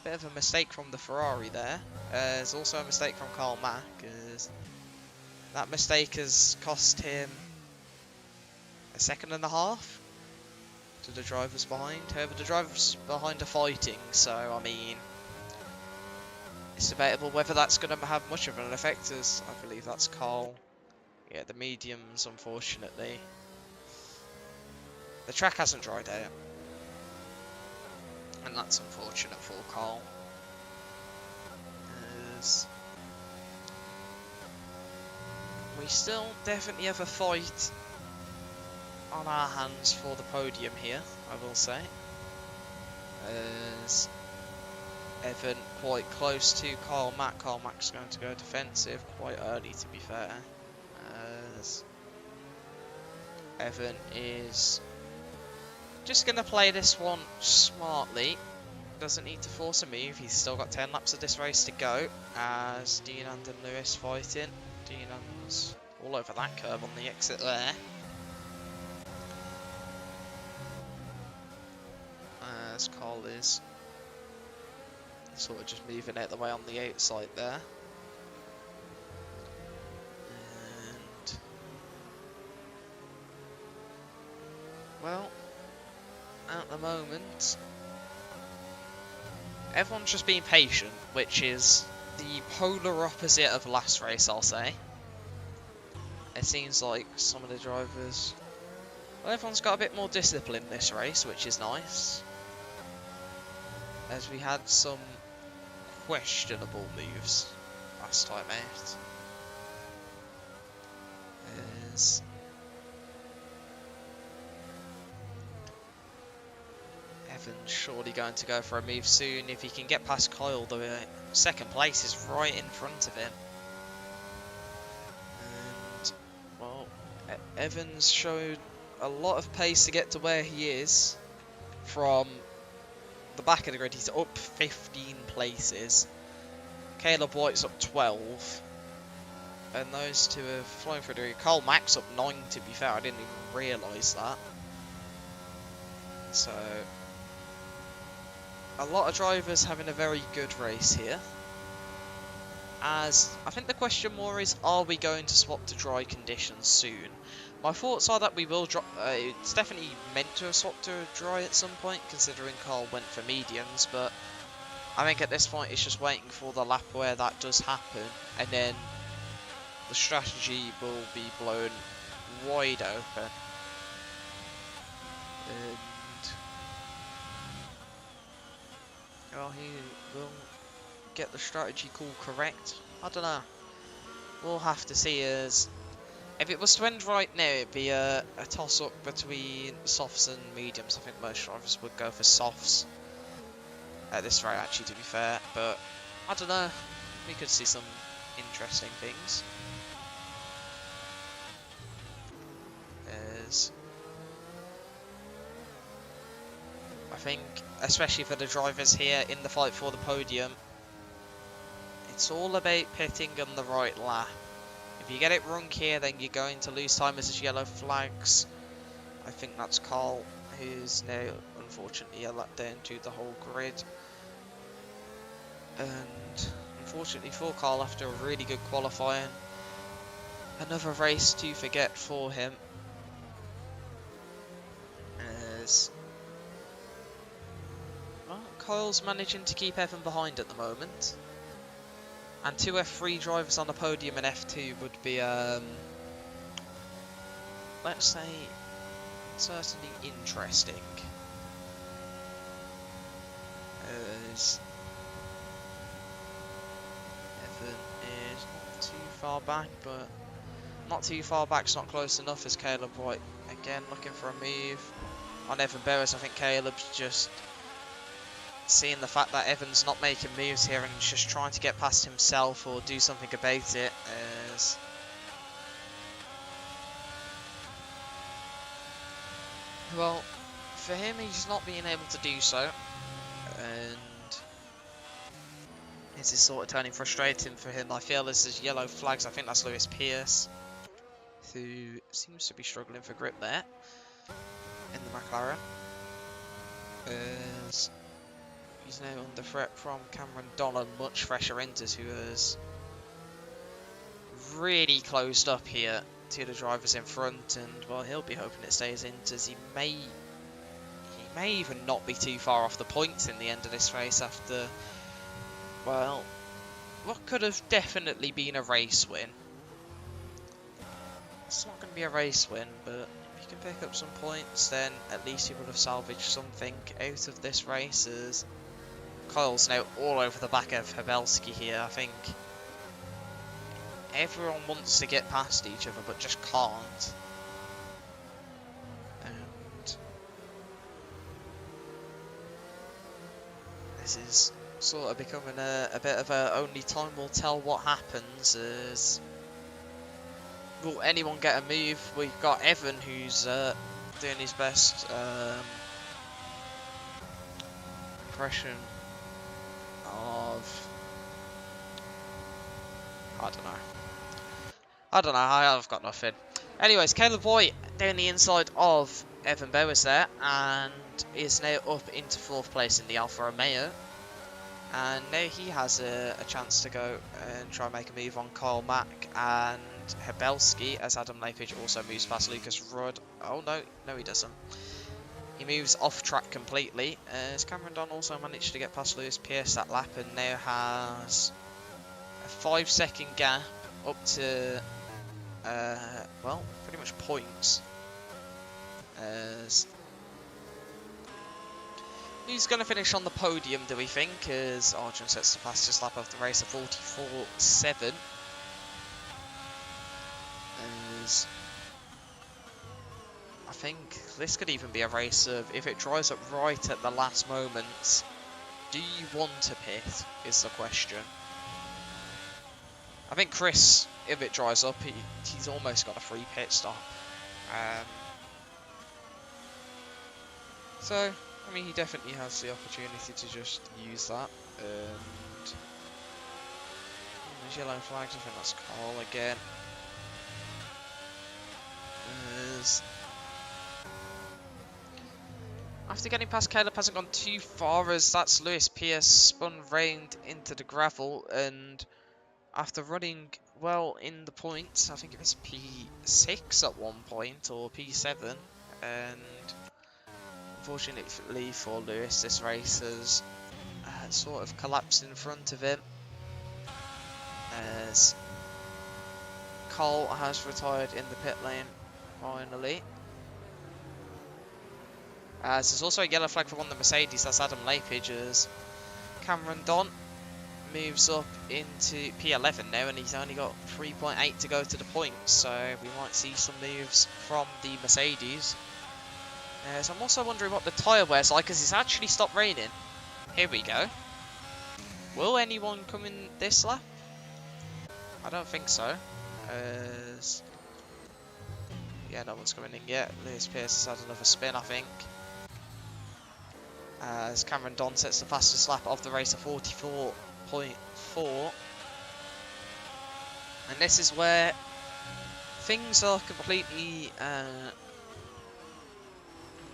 Speaker 1: Bit of a mistake from the Ferrari there. There's also a mistake from Carl Mack, as that mistake has cost him a second and a half to the drivers behind. However, the drivers behind are fighting, so I mean, it's debatable whether that's going to have much of an effect, as I believe that's Carl. Yeah, the mediums, unfortunately. The track hasn't dried out. And that's unfortunate for Carl. As we still definitely have a fight on our hands for the podium here, I will say. As Evan quite close to Carl Mack. Carl Mack's going to go defensive quite early, to be fair. As Evan is just going to play this one smartly. Doesn't need to force a move. He's still got 10 laps of this race to go. As Deland and Lewis fighting. Deland's all over that curve on the exit there. As Carl is sort of just moving out the way on the outside there. And, well, at the moment, everyone's just being patient, which is the polar opposite of last race, I'll say. It seems like some of the drivers, well, everyone's got a bit more discipline this race, which is nice. As we had some questionable moves last time out. As Evan's surely going to go for a move soon. If he can get past Kyle, the second place is right in front of him. And, well, Evans showed a lot of pace to get to where he is from the back of the grid. He's up 15 places. Caleb White's up 12. And those two are flying through the grid. Carl Mack's up 9, to be fair. I didn't even realise that. So, a lot of drivers having a very good race here. As I think the question more is, are we going to swap to dry conditions soon? My thoughts are that we will drop. It's definitely meant to have swapped to dry at some point, considering Carl went for mediums. But I think at this point it's just waiting for the lap where that does happen, and then the strategy will be blown wide open. And well, he will get the strategy call correct. I don't know. We'll have to see. As if it was to end right now, it'd be a toss-up between softs and mediums. I think most drivers would go for softs at this rate, actually, to be fair. But I don't know. We could see some interesting things. As I think, especially for the drivers here in the fight for the podium, it's all about pitting on the right lap. If you get it wrong here, then you're going to lose time as yellow flags. I think that's Carl, who's now unfortunately a lap down to the whole grid. And unfortunately for Carl, after a really good qualifying, another race to forget for him. As well, Kyle's managing to keep Evan behind at the moment. And two F3 drivers on the podium in F2 would be, let's say, certainly interesting. As Evan is not too far back, but not too far back's not close enough as Caleb White again looking for a move on Evan Beres. I think Caleb's just seeing the fact that Evan's not making moves here and just trying to get past himself or do something about it. As well, for him, he's not being able to do so, and this is sort of turning frustrating for him. I feel this is yellow flags. I think that's Lewis Pierce, who seems to be struggling for grip there in the McLaren. As he's now under threat from Cameron Donald, much fresher enters, who has really closed up here to the drivers in front, and well, he'll be hoping it stays in, as he may even not be too far off the points in the end of this race after, well, what could have definitely been a race win. It's not going to be a race win, but if you can pick up some points, then at least you would have salvaged something out of this race. As Kyle's now all over the back of Habelski here. I think everyone wants to get past each other, but just can't. And this is sort of becoming a bit of a only time will tell what happens. As will anyone get a move? We've got Evan, who's doing his best impression of, I don't know, I've got nothing. Anyways, Caleb White down the inside of Evan Bowers there, and is now up into 4th place in the Alfa Romeo. And now he has a chance to go and try and make a move on Kyle Mack and Habelski, as Adam Lepage also moves past Lucas Rudd. Oh no he doesn't. He moves off track completely, as Cameron Dunn also managed to get past Lewis Pierce that lap, and now has a 5-second gap up to, well, pretty much points. As he's going to finish on the podium, do we think? As Arjun sets the fastest lap of the race at 44.7. As I think this could even be a race of, if it dries up right at the last moments, do you want to pit, is the question. I think Chris, if it dries up, he's almost got a free pit stop. So, I mean, he definitely has the opportunity to just use that. And there's yellow flags. I think that's Carl again. There's... After getting past Caleb hasn't gone too far, as that's Lewis Pierce spun round into the gravel, and after running well in the points, I think it was P6 at one point, or P7, and unfortunately for Lewis, this race has sort of collapsed in front of him, as Cole has retired in the pit lane, finally. As there's also a yellow flag for one of the Mercedes, that's Adam Lapage, as Cameron Don moves up into P11 now, and he's only got 3.8 to go to the points, so we might see some moves from the Mercedes. So I'm also wondering what the tyre wear's like, because it's actually stopped raining. Here we go. Will anyone come in this lap? I don't think so. Yeah, no one's coming in yet. Lewis Pierce has had another spin, I think. As Cameron Don sets the fastest lap of the race at 44.4. And this is where things are completely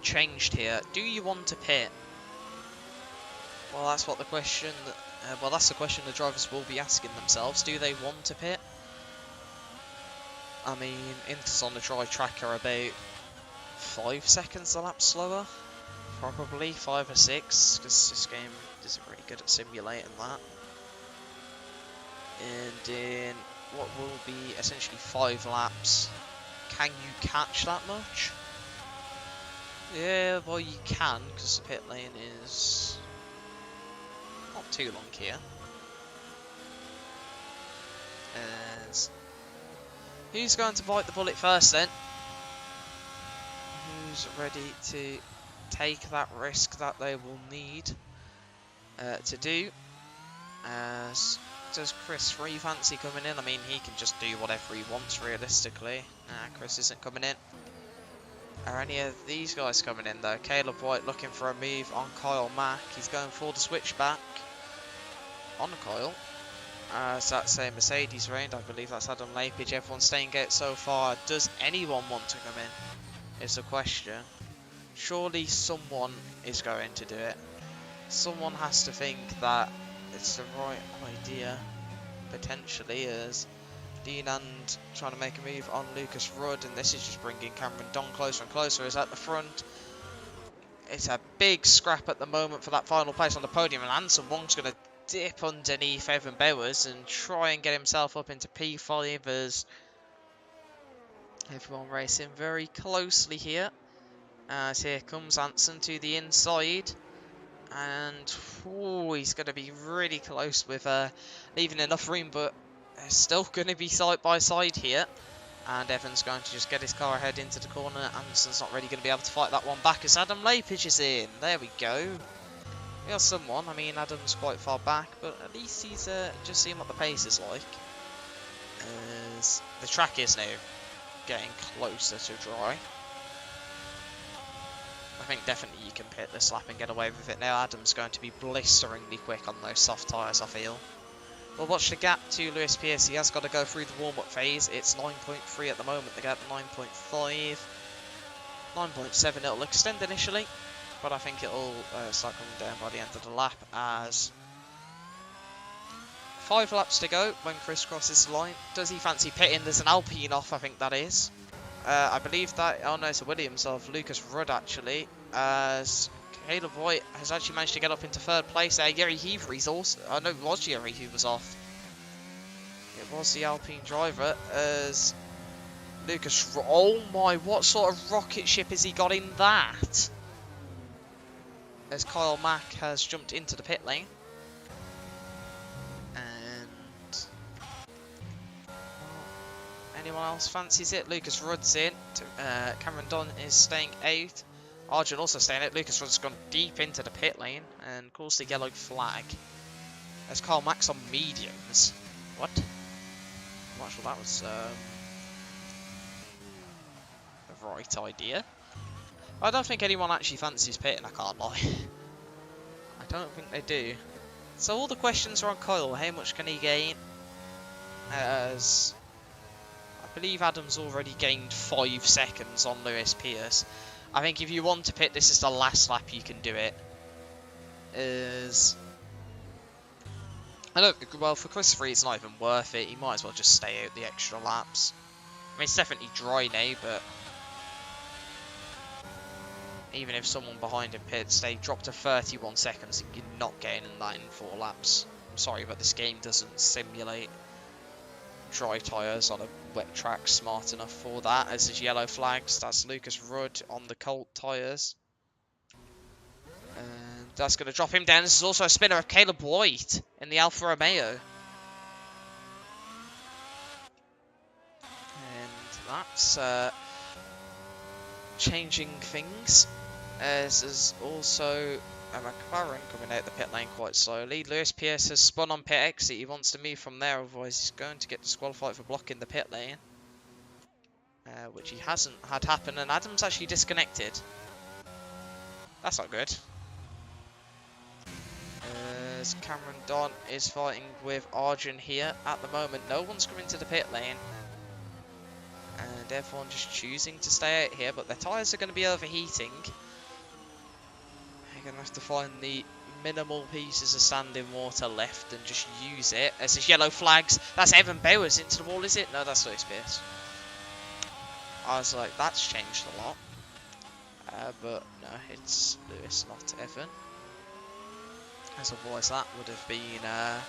Speaker 1: changed here. Do you want to pit? Well, that's what the question. That's the question the drivers will be asking themselves. Do they want to pit? I mean, Inters on the dry track are about 5 seconds a lap slower. Probably 5 or 6, because this game isn't really good at simulating that. And in what will be essentially 5 laps, can you catch that much? Yeah, well you can, because the pit lane is not too long here. And who's going to bite the bullet first then? Who's ready to take that risk that they will need to do? As does Chris Free fancy coming in? I mean, he can just do whatever he wants realistically. Nah, Chris isn't coming in. Are any of these guys coming in though? Caleb White looking for a move on Kyle Mack. He's going for the switchback on Kyle. As that's a Mercedes round, I believe that's Adam Lapage. Everyone's staying out so far. Does anyone want to come in? Is the question. Surely someone is going to do it. Someone has to think that it's the right idea, potentially, as Dean and trying to make a move on Lucas Rudd, and this is just bringing Cameron Don closer and closer, as at the front. It's a big scrap at the moment for that final place on the podium, and Anson Wong's going to dip underneath Evan Bowers and try and get himself up into P5, as everyone racing very closely here. As here comes Anson to the inside. And he's going to be really close with leaving enough room, but they're still going to be side by side here. And Evan's going to just get his car ahead into the corner. Anderson's not really going to be able to fight that one back as Adam Lapage is in. There we go. We got someone. I mean, Adam's quite far back, but at least he's just seeing what the pace is like. As the track is now getting closer to dry. I think definitely you can pit this lap and get away with it now. Adam's going to be blisteringly quick on those soft tyres, I feel. Well, watch the gap to Lewis Pierce. He has got to go through the warm-up phase. It's 9.3 at the moment. The gap 9.5. 9.7 it'll extend initially, but I think it'll start coming down by the end of the lap, as 5 laps to go when Chris crosses the line. Does he fancy pitting? There's an Alpine off, I think that is. I believe that, oh no, it's a Williams of Lucas Rudd actually, as Caleb White has actually managed to get up into 3rd place there. Yeri Heavery's also, oh no, it was Yeri who was off. It was the Alpine driver, as Lucas, oh my, what sort of rocket ship has he got in that? As Kyle Mack has jumped into the pit lane. Anyone else fancies it? Lucas Rudd's in. Cameron Don is staying out. Arjun also staying out. Lucas Rudd's gone deep into the pit lane and calls the yellow flag. As Carl Mack's on mediums. What? I'm not sure that was the right idea. I don't think anyone actually fancies pitting, I can't lie. I don't think they do. So all the questions are on Kyle. How much can he gain? As I believe Adam's already gained 5 seconds on Lewis Pierce. I think if you want to pit, this is the last lap you can do it. I don't think, well, for Christopher it's not even worth it. He might as well just stay out the extra laps. I mean, it's definitely dry now, but even if someone behind him pits, they drop to 31 seconds, you're not getting that in 4 laps. I'm sorry, but this game doesn't simulate dry tyres on a wet track smart enough for that. As his yellow flags, that's Lucas Rudd on the cold tyres. And that's going to drop him down. This is also a spinner of Caleb White in the Alfa Romeo. And that's changing things. As there's also a McLaren coming out the pit lane quite slowly. Lewis Pierce has spun on pit exit. He wants to move from there, otherwise he's going to get disqualified for blocking the pit lane. Which he hasn't had happen, and Adam's actually disconnected. That's not good. As Cameron Don is fighting with Arjun here. At the moment, no one's coming to the pit lane. And everyone just choosing to stay out here, but their tyres are going to be overheating. They're going to have to find the minimal pieces of standing water left and just use it. As his yellow flags, that's Evan Bowers into the wall, is it? No, that's Lewis Pierce. I was like, that's changed a lot. But no, it's Lewis, not Evan. As otherwise that would have been a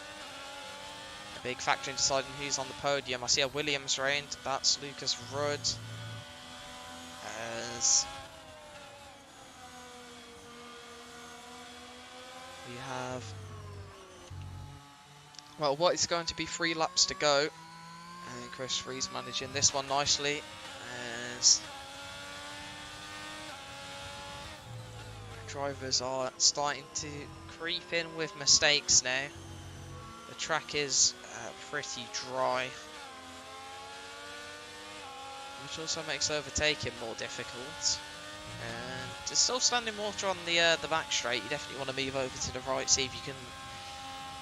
Speaker 1: big factor in deciding who's on the podium. I see a Williams round, that's Lucas Rudd. As we have, well, what is going to be 3 laps to go. And Chris Freeze managing this one nicely. As drivers are starting to creep in with mistakes now. The track is pretty dry, which also makes overtaking more difficult. And there's still standing water on the back straight. You definitely want to move over to the right, see if you can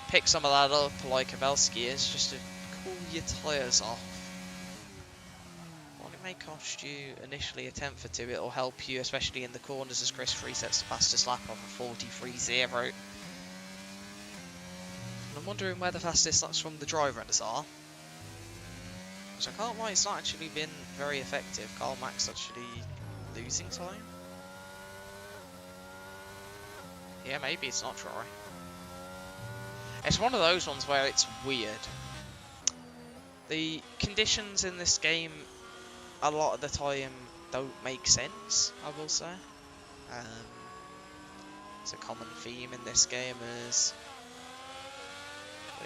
Speaker 1: pick some of that up like Kabelski is, just to cool your tyres off. While it may cost you initially a tenth or two, it'll help you, especially in the corners, as Chris Free sets the fastest lap of a 43.0. I'm wondering where the fastest laps from the dry runners are. Which I can't lie, it's not actually been very effective. Karl Max actually losing time. Yeah, maybe it's not dry. It's one of those ones where it's weird. The conditions in this game, a lot of the time, don't make sense, I will say. It's a common theme in this game as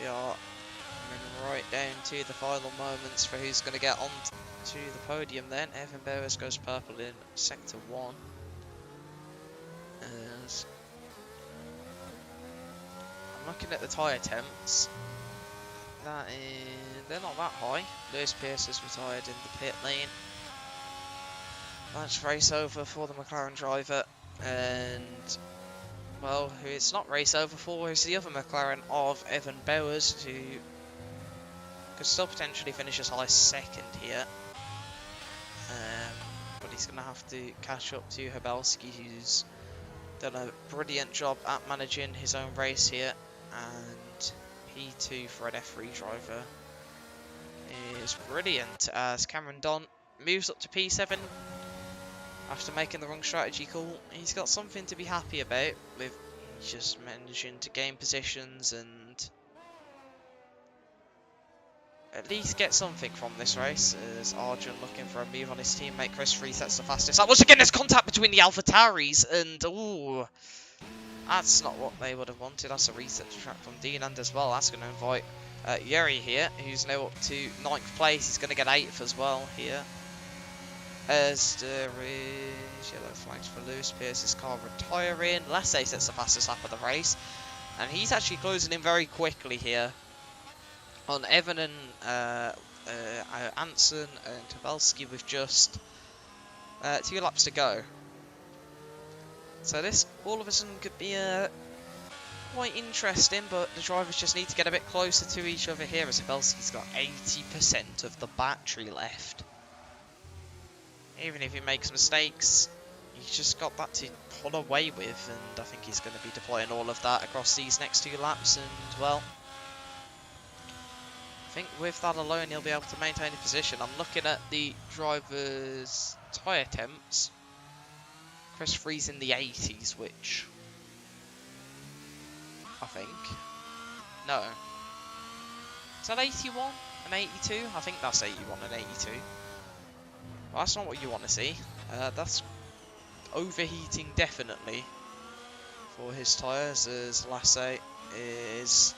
Speaker 1: we are coming right down to the final moments for who's going to get on to the podium then. Evan Bowers goes purple in sector 1. As I'm looking at the tyre temps. They're not that high. Lewis Pierce has retired in the pit lane. That's race over for the McLaren driver. And well, who it's not race over for is the other McLaren of Evan Bowers, who could still potentially finish as high as second here. But he's going to have to catch up to Habelski, who's done a brilliant job at managing his own race here. And P2 for an F3 driver is brilliant, as Cameron Don moves up to P7 after making the wrong strategy call. He's got something to be happy about, with just managing to gain positions and at least get something from this race. As Arjun looking for a move on his teammate, Chris Free sets the fastest. Once again, there's contact between the AlphaTauris, and ooh, that's not what they would have wanted. That's a reset to track from Dinand as well. That's going to invite Yuri here, who's now up to 9th place. He's going to get 8th as well here. As there is yellow flags for Lewis Pierce's car retiring. Lasse sets the fastest lap of the race. And he's actually closing in very quickly here on Evan and Anson and Tabelski with just 2 laps to go. So this all of a sudden could be quite interesting, but the drivers just need to get a bit closer to each other here, as Belski's got 80% of the battery left. Even if he makes mistakes, he's just got that to pull away with, and I think he's going to be deploying all of that across these next 2 laps, and well, I think with that alone he'll be able to maintain his position. I'm looking at the drivers' tyre temps. Chris Free's in the 80s, which I think, no, is that 81 and 82? I think that's 81 and 82. Well, that's not what you want to see. That's overheating definitely for his tyres, as Lassie is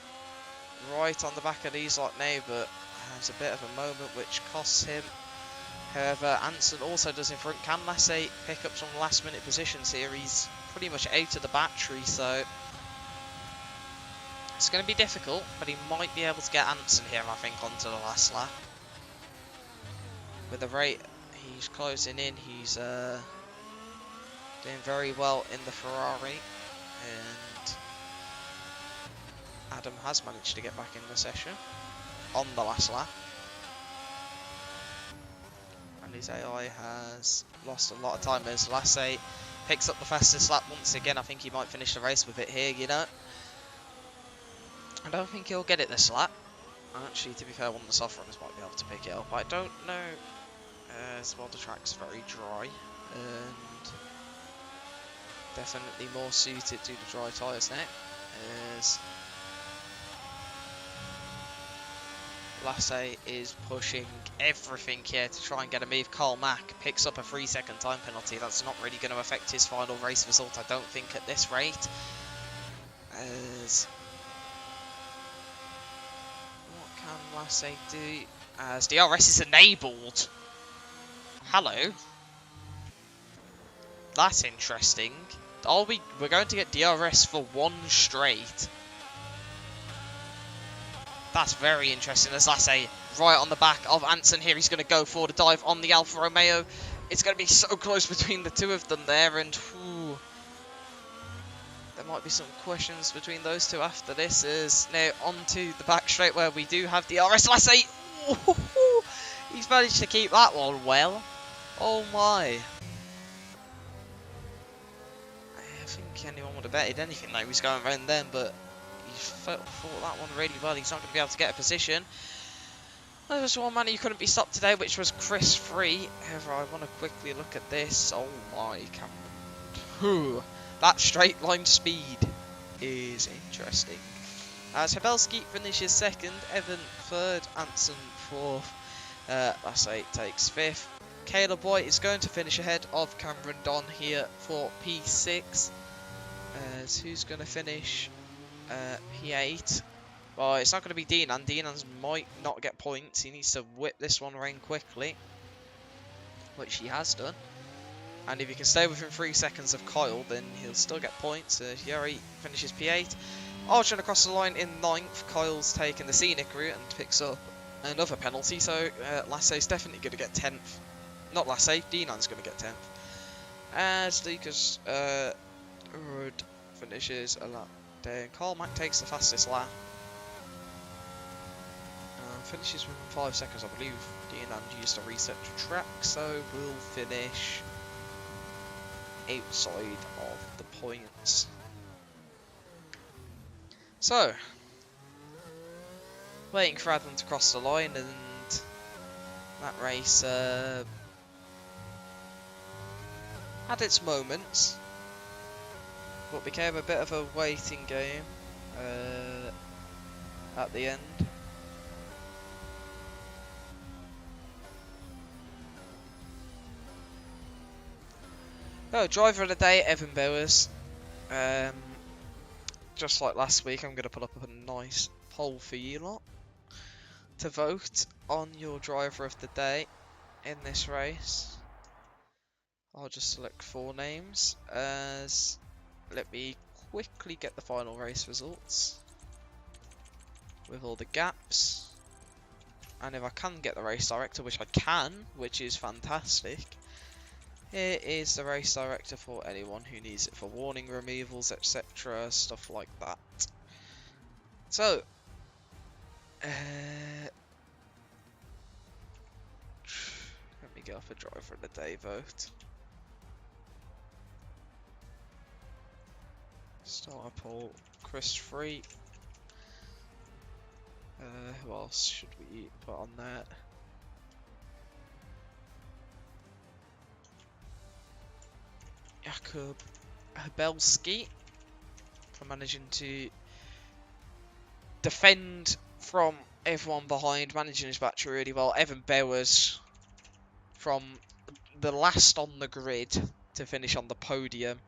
Speaker 1: right on the back of these lot now, but has a bit of a moment which costs him. However, Anson also does in front. Can Lassie pick up some last minute positions here? He's pretty much out of the battery, so it's going to be difficult, but he might be able to get Anson here, I think, onto the last lap. With the rate he's closing in, he's doing very well in the Ferrari, and Adam has managed to get back in the session on the last lap. And his AI has lost a lot of time as Lassie picks up the fastest lap once again. I think he might finish the race with it here, you know. I don't think he'll get it this lap. Actually, to be fair, one of the soft runners might be able to pick it up. I don't know, as well the track's very dry, and definitely more suited to the dry tyres now, as Lassie is pushing everything here to try and get a move. Carl Mack picks up a 3-second time penalty. That's not really going to affect his final race result, I don't think, at this rate. As what can Lassie do? As DRS is enabled. Hello. That's interesting. We're going to get DRS for 1 straight. That's very interesting, as Lassie right on the back of Anson here. He's going to go for the dive on the Alfa Romeo. It's going to be so close between the two of them there, and whew, there might be some questions between those two after this. Is now onto the back straight where we do have DRS. Lassie, ooh, he's managed to keep that one well. Oh my. I think anyone would have betted anything that he was going around then, but he fought that one really well. He's not going to be able to get a position. There was one man who couldn't be stopped today, which was Chris Free. However, I want to quickly look at this. Oh my, Cameron. That straight line speed is interesting. As Hebelski finishes 2nd, Evan 3rd, Anson 4th, Lassie takes 5th. Caleb White is going to finish ahead of Cameron Don here for P6. As who's going to finish P8? Well, it's not going to be Deanan. Deanan's might not get points. He needs to whip this one around quickly, which he has done. And if he can stay within 3 seconds of Kyle, then he'll still get points. Yuri finishes P8. Archon across the line in 9th. Kyle's taken the scenic route and picks up another penalty. So Lassie's definitely going to get 10th. Not Lassie, Deanan's going to get 10th. As Lucas Rudd finishes a lap down. Carl Mack takes the fastest lap. Finishes within 5 seconds, I believe. Deanan used to reset the track, so we'll finish outside of the points. So, waiting for Adam to cross the line, and that race had its moments, but became a bit of a waiting game at the end. Oh, driver of the day, Evan Bowers. Just like last week, I'm going to put up a nice poll for you lot to vote on your driver of the day in this race. I'll just select 4 names. As let me quickly get the final race results with all the gaps. And if I can get the race director, which I can, which is fantastic, Here is the race director for anyone who needs it for warning removals, etc. Stuff like that. So, let me go for driver of the day vote. Star poll, Chris Free. Who else should we put on there? Jakub Habelski for managing to defend from everyone behind, managing his battery really well. Evan Bowers from the last on the grid to finish on the podium.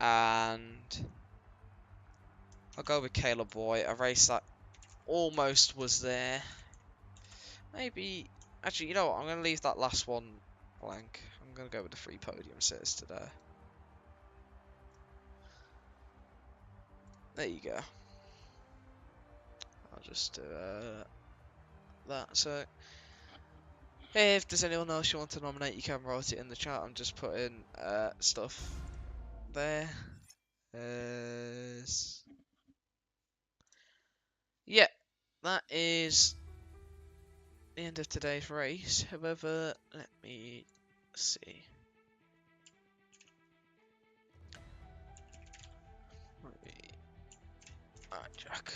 Speaker 1: And I'll go with Caleb Boy, a race that almost was there. Maybe, actually, you know what, I'm going to leave that last one blank. I'm going to go with the 3 podium sitters today. There you go. I'll just do that. So, if there's anyone else you want to nominate, you can write it in the chat. I'm just putting stuff there. Yeah, that is the end of today's race. However, let me see. Alright, Jack.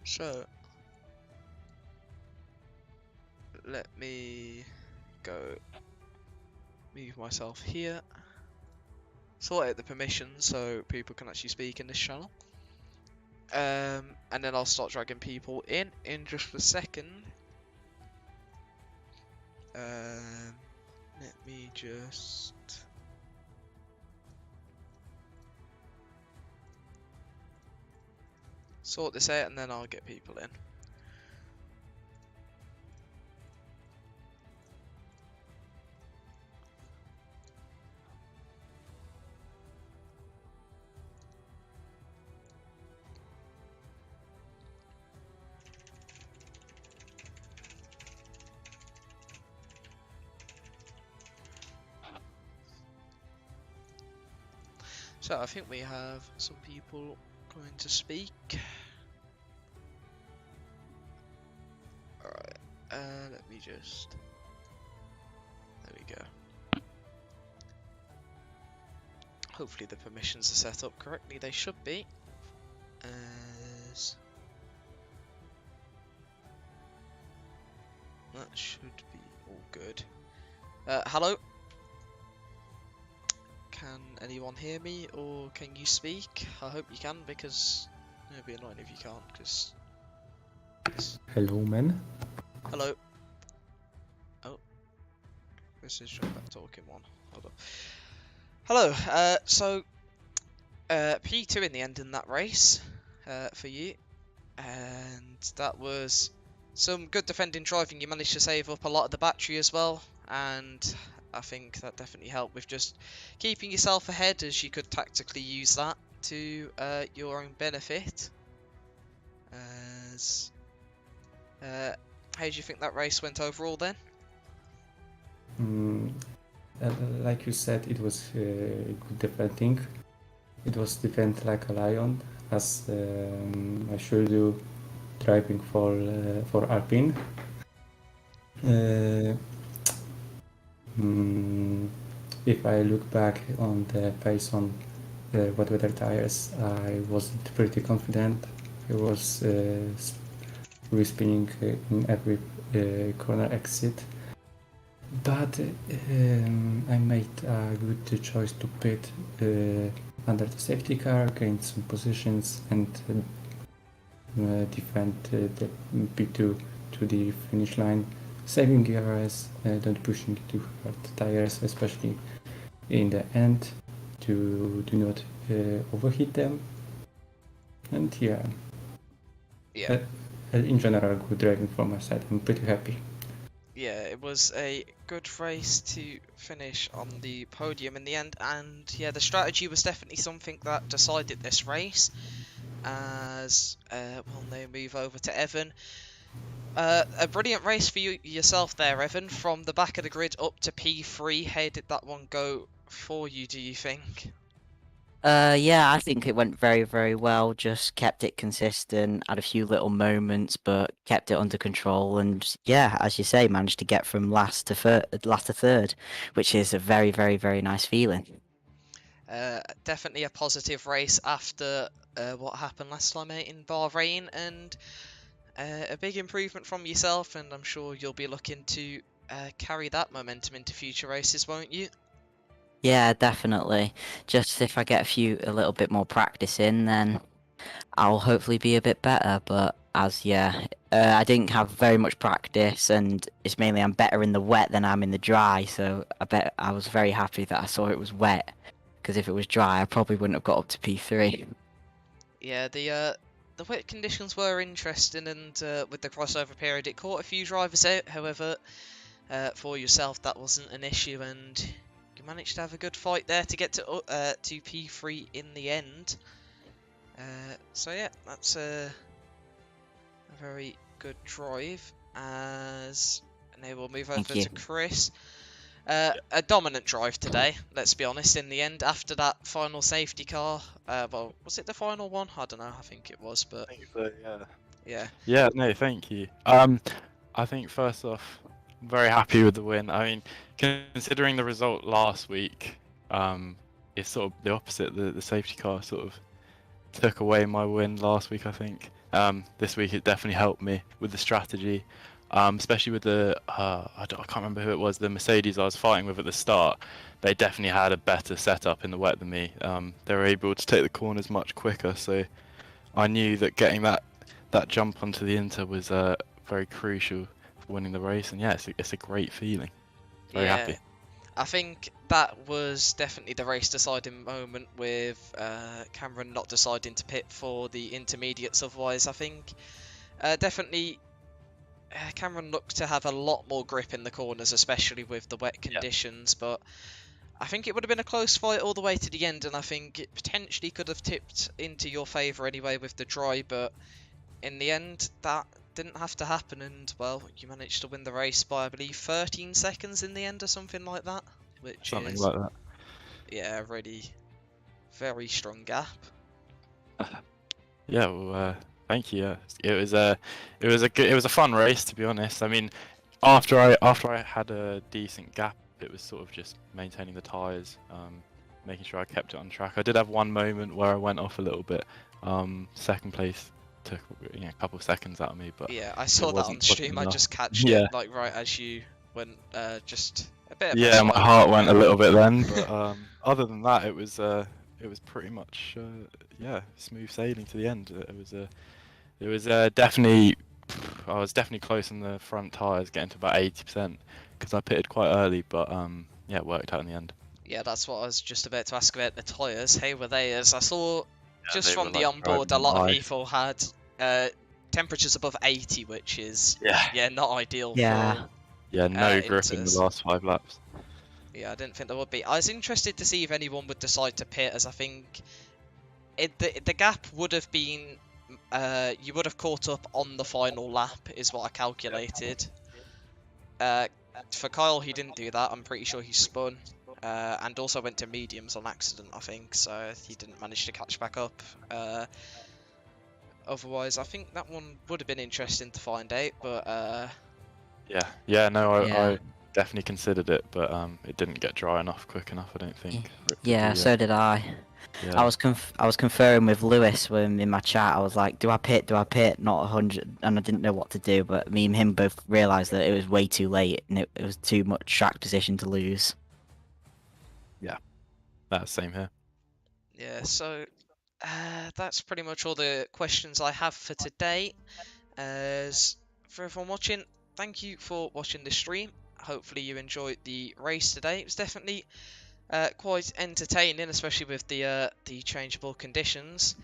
Speaker 1: So, let me go move myself here. Sort out the permissions so people can actually speak in this channel. And then I'll start dragging people in just a second. Let me just sort this out and then I'll get people in. So I think we have some people going to speak. Alright, let me just... There we go. Hopefully the permissions are set up correctly, they should be. As... That should be all good. Hello? Can anyone hear me, or can you speak? I hope you can, because it'd be annoying if you can't, because...
Speaker 2: Hello, man.
Speaker 1: Hello. Oh. This is just that talking one. Hold on. Hello, so... P2 in the end in that race, for you. And that was some good defending driving. You managed to save up a lot of the battery as well, and I think that definitely helped with just keeping yourself ahead, as you could tactically use that to your own benefit. As how do you think that race went overall then?
Speaker 2: Like you said, it was good defending. It was defend like a lion, as I should do driving for Alpine. If I look back on the pace on the wet weather tires, I wasn't pretty confident. I was spinning in every corner exit, but I made a good choice to pit under the safety car, gain some positions, and defend the P2 to the finish line, saving GRS, don't pushing too hard tires, especially in the end, to do not overheat them. And yeah, in general, good driving from my side. I'm pretty happy.
Speaker 1: Yeah, it was a good race to finish on the podium in the end, and yeah, the strategy was definitely something that decided this race. As we'll now move over to Evan. A brilliant race for yourself there, Evan. From the back of the grid up to P3. How did that one go for you, do you think?
Speaker 3: Yeah, I think it went very, very well. Just kept it consistent, had a few little moments, but kept it under control. And yeah, as you say, managed to get from last to third, which is a very, very, very nice feeling.
Speaker 1: Definitely a positive race after what happened last time out in Bahrain, and a big improvement from yourself. And I'm sure you'll be looking to carry that momentum into future races, won't you?
Speaker 3: Yeah, definitely. Just if I get a little bit more practice in, then I'll hopefully be a bit better. But I didn't have very much practice, and it's mainly I'm better in the wet than I'm in the dry. So I was very happy that I saw it was wet, because if it was dry, I probably wouldn't have got up to P3.
Speaker 1: Yeah, the wet conditions were interesting, and with the crossover period, it caught a few drivers out. However, for yourself, that wasn't an issue, and you managed to have a good fight there to get to P3 in the end. So yeah, that's a very good drive. As now we'll move over
Speaker 3: Thank you.
Speaker 1: to Chris. A dominant drive today, let's be honest, in the end, after that final safety car. Well, was it the final one? I don't know, I think it was, but
Speaker 4: I think so, yeah.
Speaker 1: yeah.
Speaker 4: Yeah, no, thank you. I think first off, I'm very happy with the win. I mean, considering the result last week, it's sort of the opposite. The safety car sort of took away my win last week, I think. This week it definitely helped me with the strategy, especially with I can't remember who it was, the Mercedes I was fighting with at the start. They definitely had a better setup in the wet than me. They were able to take the corners much quicker, so I knew that getting that jump onto the Inter was very crucial for winning the race, and yeah, it's a great feeling. Very
Speaker 1: Yeah,
Speaker 4: happy.
Speaker 1: I think that was definitely the race deciding moment with Cameron not deciding to pit for the intermediates. Otherwise, I think definitely Cameron looked to have a lot more grip in the corners, especially with the wet conditions. But I think it would have been a close fight all the way to the end, and I think it potentially could have tipped into your favour anyway with the dry. But in the end, that didn't have to happen, and well, you managed to win the race by, I believe, 13 seconds in the end or something like that, which
Speaker 4: Something
Speaker 1: is
Speaker 4: like that.
Speaker 1: yeah, a really very strong gap.
Speaker 4: Yeah, well, thank you. Yeah. It was a fun race, to be honest. I mean, after I had a decent gap, it was sort of just maintaining the tyres, making sure I kept it on track. I did have one moment where I went off a little bit. Second place took a couple of seconds out of me, but
Speaker 1: Yeah, I saw that on
Speaker 4: wasn't
Speaker 1: stream. I
Speaker 4: enough.
Speaker 1: just catched
Speaker 4: Yeah.
Speaker 1: it like right as you went, just a bit of a
Speaker 4: Yeah, my
Speaker 1: slow
Speaker 4: heart
Speaker 1: down.
Speaker 4: went a little bit then, but other than that, it was pretty much smooth sailing to the end. It was definitely I was definitely close on the front tyres, getting to about 80% because I pitted quite early, but yeah, it worked out in the end.
Speaker 1: Yeah, that's what I was just about to ask about the tyres. How were they? As I saw just
Speaker 4: they
Speaker 1: from
Speaker 4: were,
Speaker 1: the
Speaker 4: like,
Speaker 1: onboard, a
Speaker 4: driving
Speaker 1: lot of
Speaker 4: on ice.
Speaker 1: people had temperatures above 80, which is
Speaker 4: Yeah,
Speaker 1: not ideal
Speaker 3: Yeah.
Speaker 4: yeah, no grip in the
Speaker 1: Inters.
Speaker 4: last 5 laps.
Speaker 1: Yeah, I didn't think there would be. I was interested to see if anyone would decide to pit, as I think the gap would have been you would have caught up on the final lap, is what I calculated. For Kyle, he didn't do that. I'm pretty sure he spun, and also went to mediums on accident, I think, so he didn't manage to catch back up. Otherwise, I think that one would have been interesting to find out, but
Speaker 4: Yeah, no,
Speaker 3: Yeah.
Speaker 4: I definitely considered it, but it didn't get dry enough quick enough, I don't think. For it to
Speaker 3: Yeah,
Speaker 4: be,
Speaker 3: so did I.
Speaker 4: yeah.
Speaker 3: I was conferring with Lewis when in my chat. I was like, "Do I pit? Do I pit?" Not 100, and I didn't know what to do. But me and him both realised that it was way too late, and it was too much track position to lose.
Speaker 4: That's same here.
Speaker 1: yeah, so that's pretty much all the questions I have for today. As for everyone watching, thank you for watching the stream. Hopefully you enjoyed the race today. It was definitely quite entertaining, especially with the changeable conditions.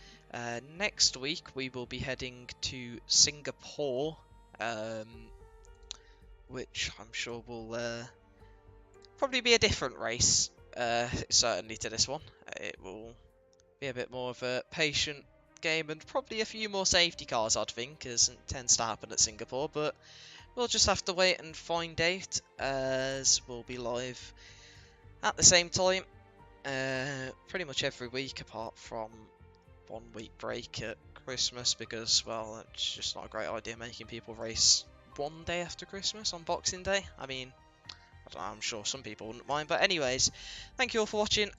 Speaker 1: Next week we will be heading to Singapore, which I'm sure will probably be a different race, certainly to this one. It will be a bit more of a patient game and probably a few more safety cars, I'd think, as it tends to happen at Singapore, but we'll just have to wait and find out, as we'll be live at the same time pretty much every week apart from 1 week break at Christmas, because, well, it's just not a great idea making people race one day after Christmas on Boxing Day. I mean, I don't know, I'm sure some people wouldn't mind, but anyways, thank you all for watching, and